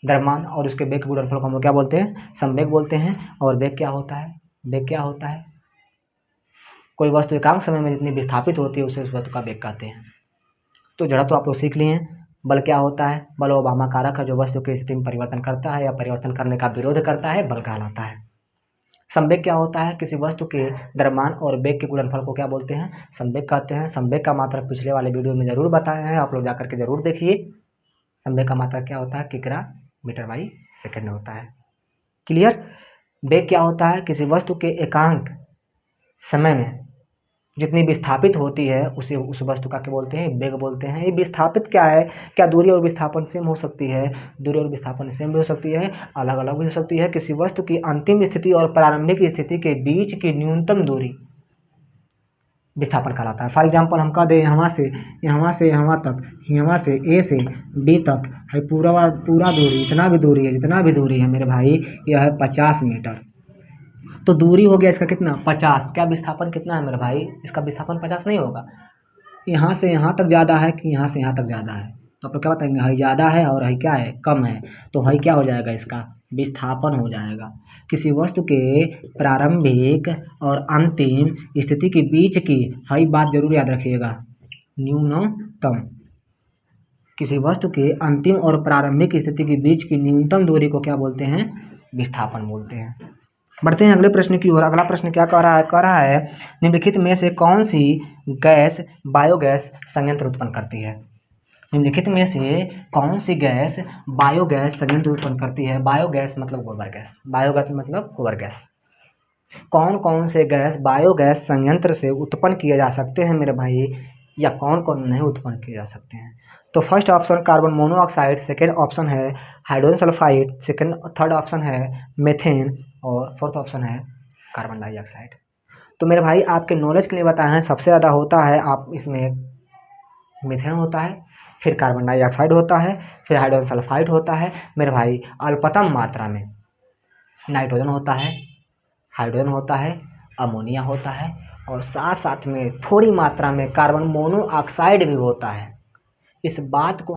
द्रव्यमान और उसके वेग के गुणनफल को हम लोग क्या बोलते हैं, संवेग बोलते हैं। और वेग क्या होता है, वेग क्या होता है, कोई वस्तु एकांक समय में जितनी विस्थापित होती है उसे उस वस्तु का वेग कहते हैं। तो जड़त्व तो आप लोग सीख लिए हैं। बल क्या होता है, बल वो वामा कारक है जो वस्तु की स्थिति में परिवर्तन करता है या परिवर्तन करने का विरोध करता है, बल कहलाता है। संवेग क्या होता है, किसी वस्तु के द्रव्यमान और वेग के गुणनफल को क्या बोलते हैं, संवेग कहते हैं। संवेग का मात्रक पिछले वाले वीडियो में जरूर बताया है, आप लोग जाकर के जरूर देखिए। संवेग का मात्रक क्या होता है, किग्रा मीटर बाई सेकेंड होता है। क्लियर। वेग क्या होता है, किसी वस्तु के एकांक समय में जितनी विस्थापित होती है उसे उस वस्तु का क्या बोलते हैं, वेग बोलते हैं। ये विस्थापित क्या है, क्या दूरी और विस्थापन सेम हो सकती है, दूरी और विस्थापन सेम भी हो सकती है, अलग अलग भी हो सकती है। किसी वस्तु की अंतिम स्थिति और प्रारंभिक स्थिति के बीच की न्यूनतम दूरी विस्थापन कहलाता है। फॉर एग्जाम्पल, हम कह दें यहाँ से यहाँ तक, यहाँ से ए से बी तक है पूरा दूरी, जितना भी दूरी है मेरे भाई, यह है 50 मीटर। तो दूरी हो गया इसका कितना 50। क्या विस्थापन कितना है मेरे भाई, इसका विस्थापन 50 नहीं होगा। यहाँ से यहाँ तक ज़्यादा है कि यहाँ से यहाँ तक ज़्यादा है, तो आप लोग क्या बताएंगे, हाई ज़्यादा है और हाई क्या है कम है, तो हाई क्या हो जाएगा इसका विस्थापन हो जाएगा। किसी वस्तु के प्रारंभिक और अंतिम स्थिति के बीच की हाई बात जरूर याद रखिएगा, न्यूनतम। किसी वस्तु के अंतिम और प्रारंभिक स्थिति के बीच की न्यूनतम दूरी को क्या बोलते हैं, विस्थापन बोलते हैं। बढ़ते हैं अगले प्रश्न की ओर। अगला प्रश्न क्या कह रहा है निम्नलिखित में से कौन सी गैस बायोगैस संयंत्र उत्पन्न करती है। निम्नलिखित में से कौन सी गैस बायोगैस संयंत्र उत्पन्न करती है। बायोगैस मतलब गोबर गैस, बायोगैस मतलब गोबर गैस। कौन कौन से गैस बायोगैस संयंत्र से उत्पन्न किए जा सकते हैं मेरे भाई, या कौन कौन नहीं उत्पन्न किए जा सकते हैं। तो first option carbon monoxide, second option है हाइड्रोजन सल्फाइड, थर्ड ऑप्शन है मेथेन और फोर्थ ऑप्शन है कार्बन डाइऑक्साइड। तो मेरे भाई आपके नॉलेज के लिए बताए हैं, सबसे ज़्यादा होता है आप इसमें मीथेन होता है, फिर कार्बन डाइऑक्साइड होता है, फिर हाइड्रोजन सल्फाइड होता है मेरे भाई। अल्पतम मात्रा में नाइट्रोजन होता है, हाइड्रोजन होता है, अमोनिया होता है और साथ साथ में थोड़ी मात्रा में कार्बन मोनोऑक्साइड भी होता है। इस बात को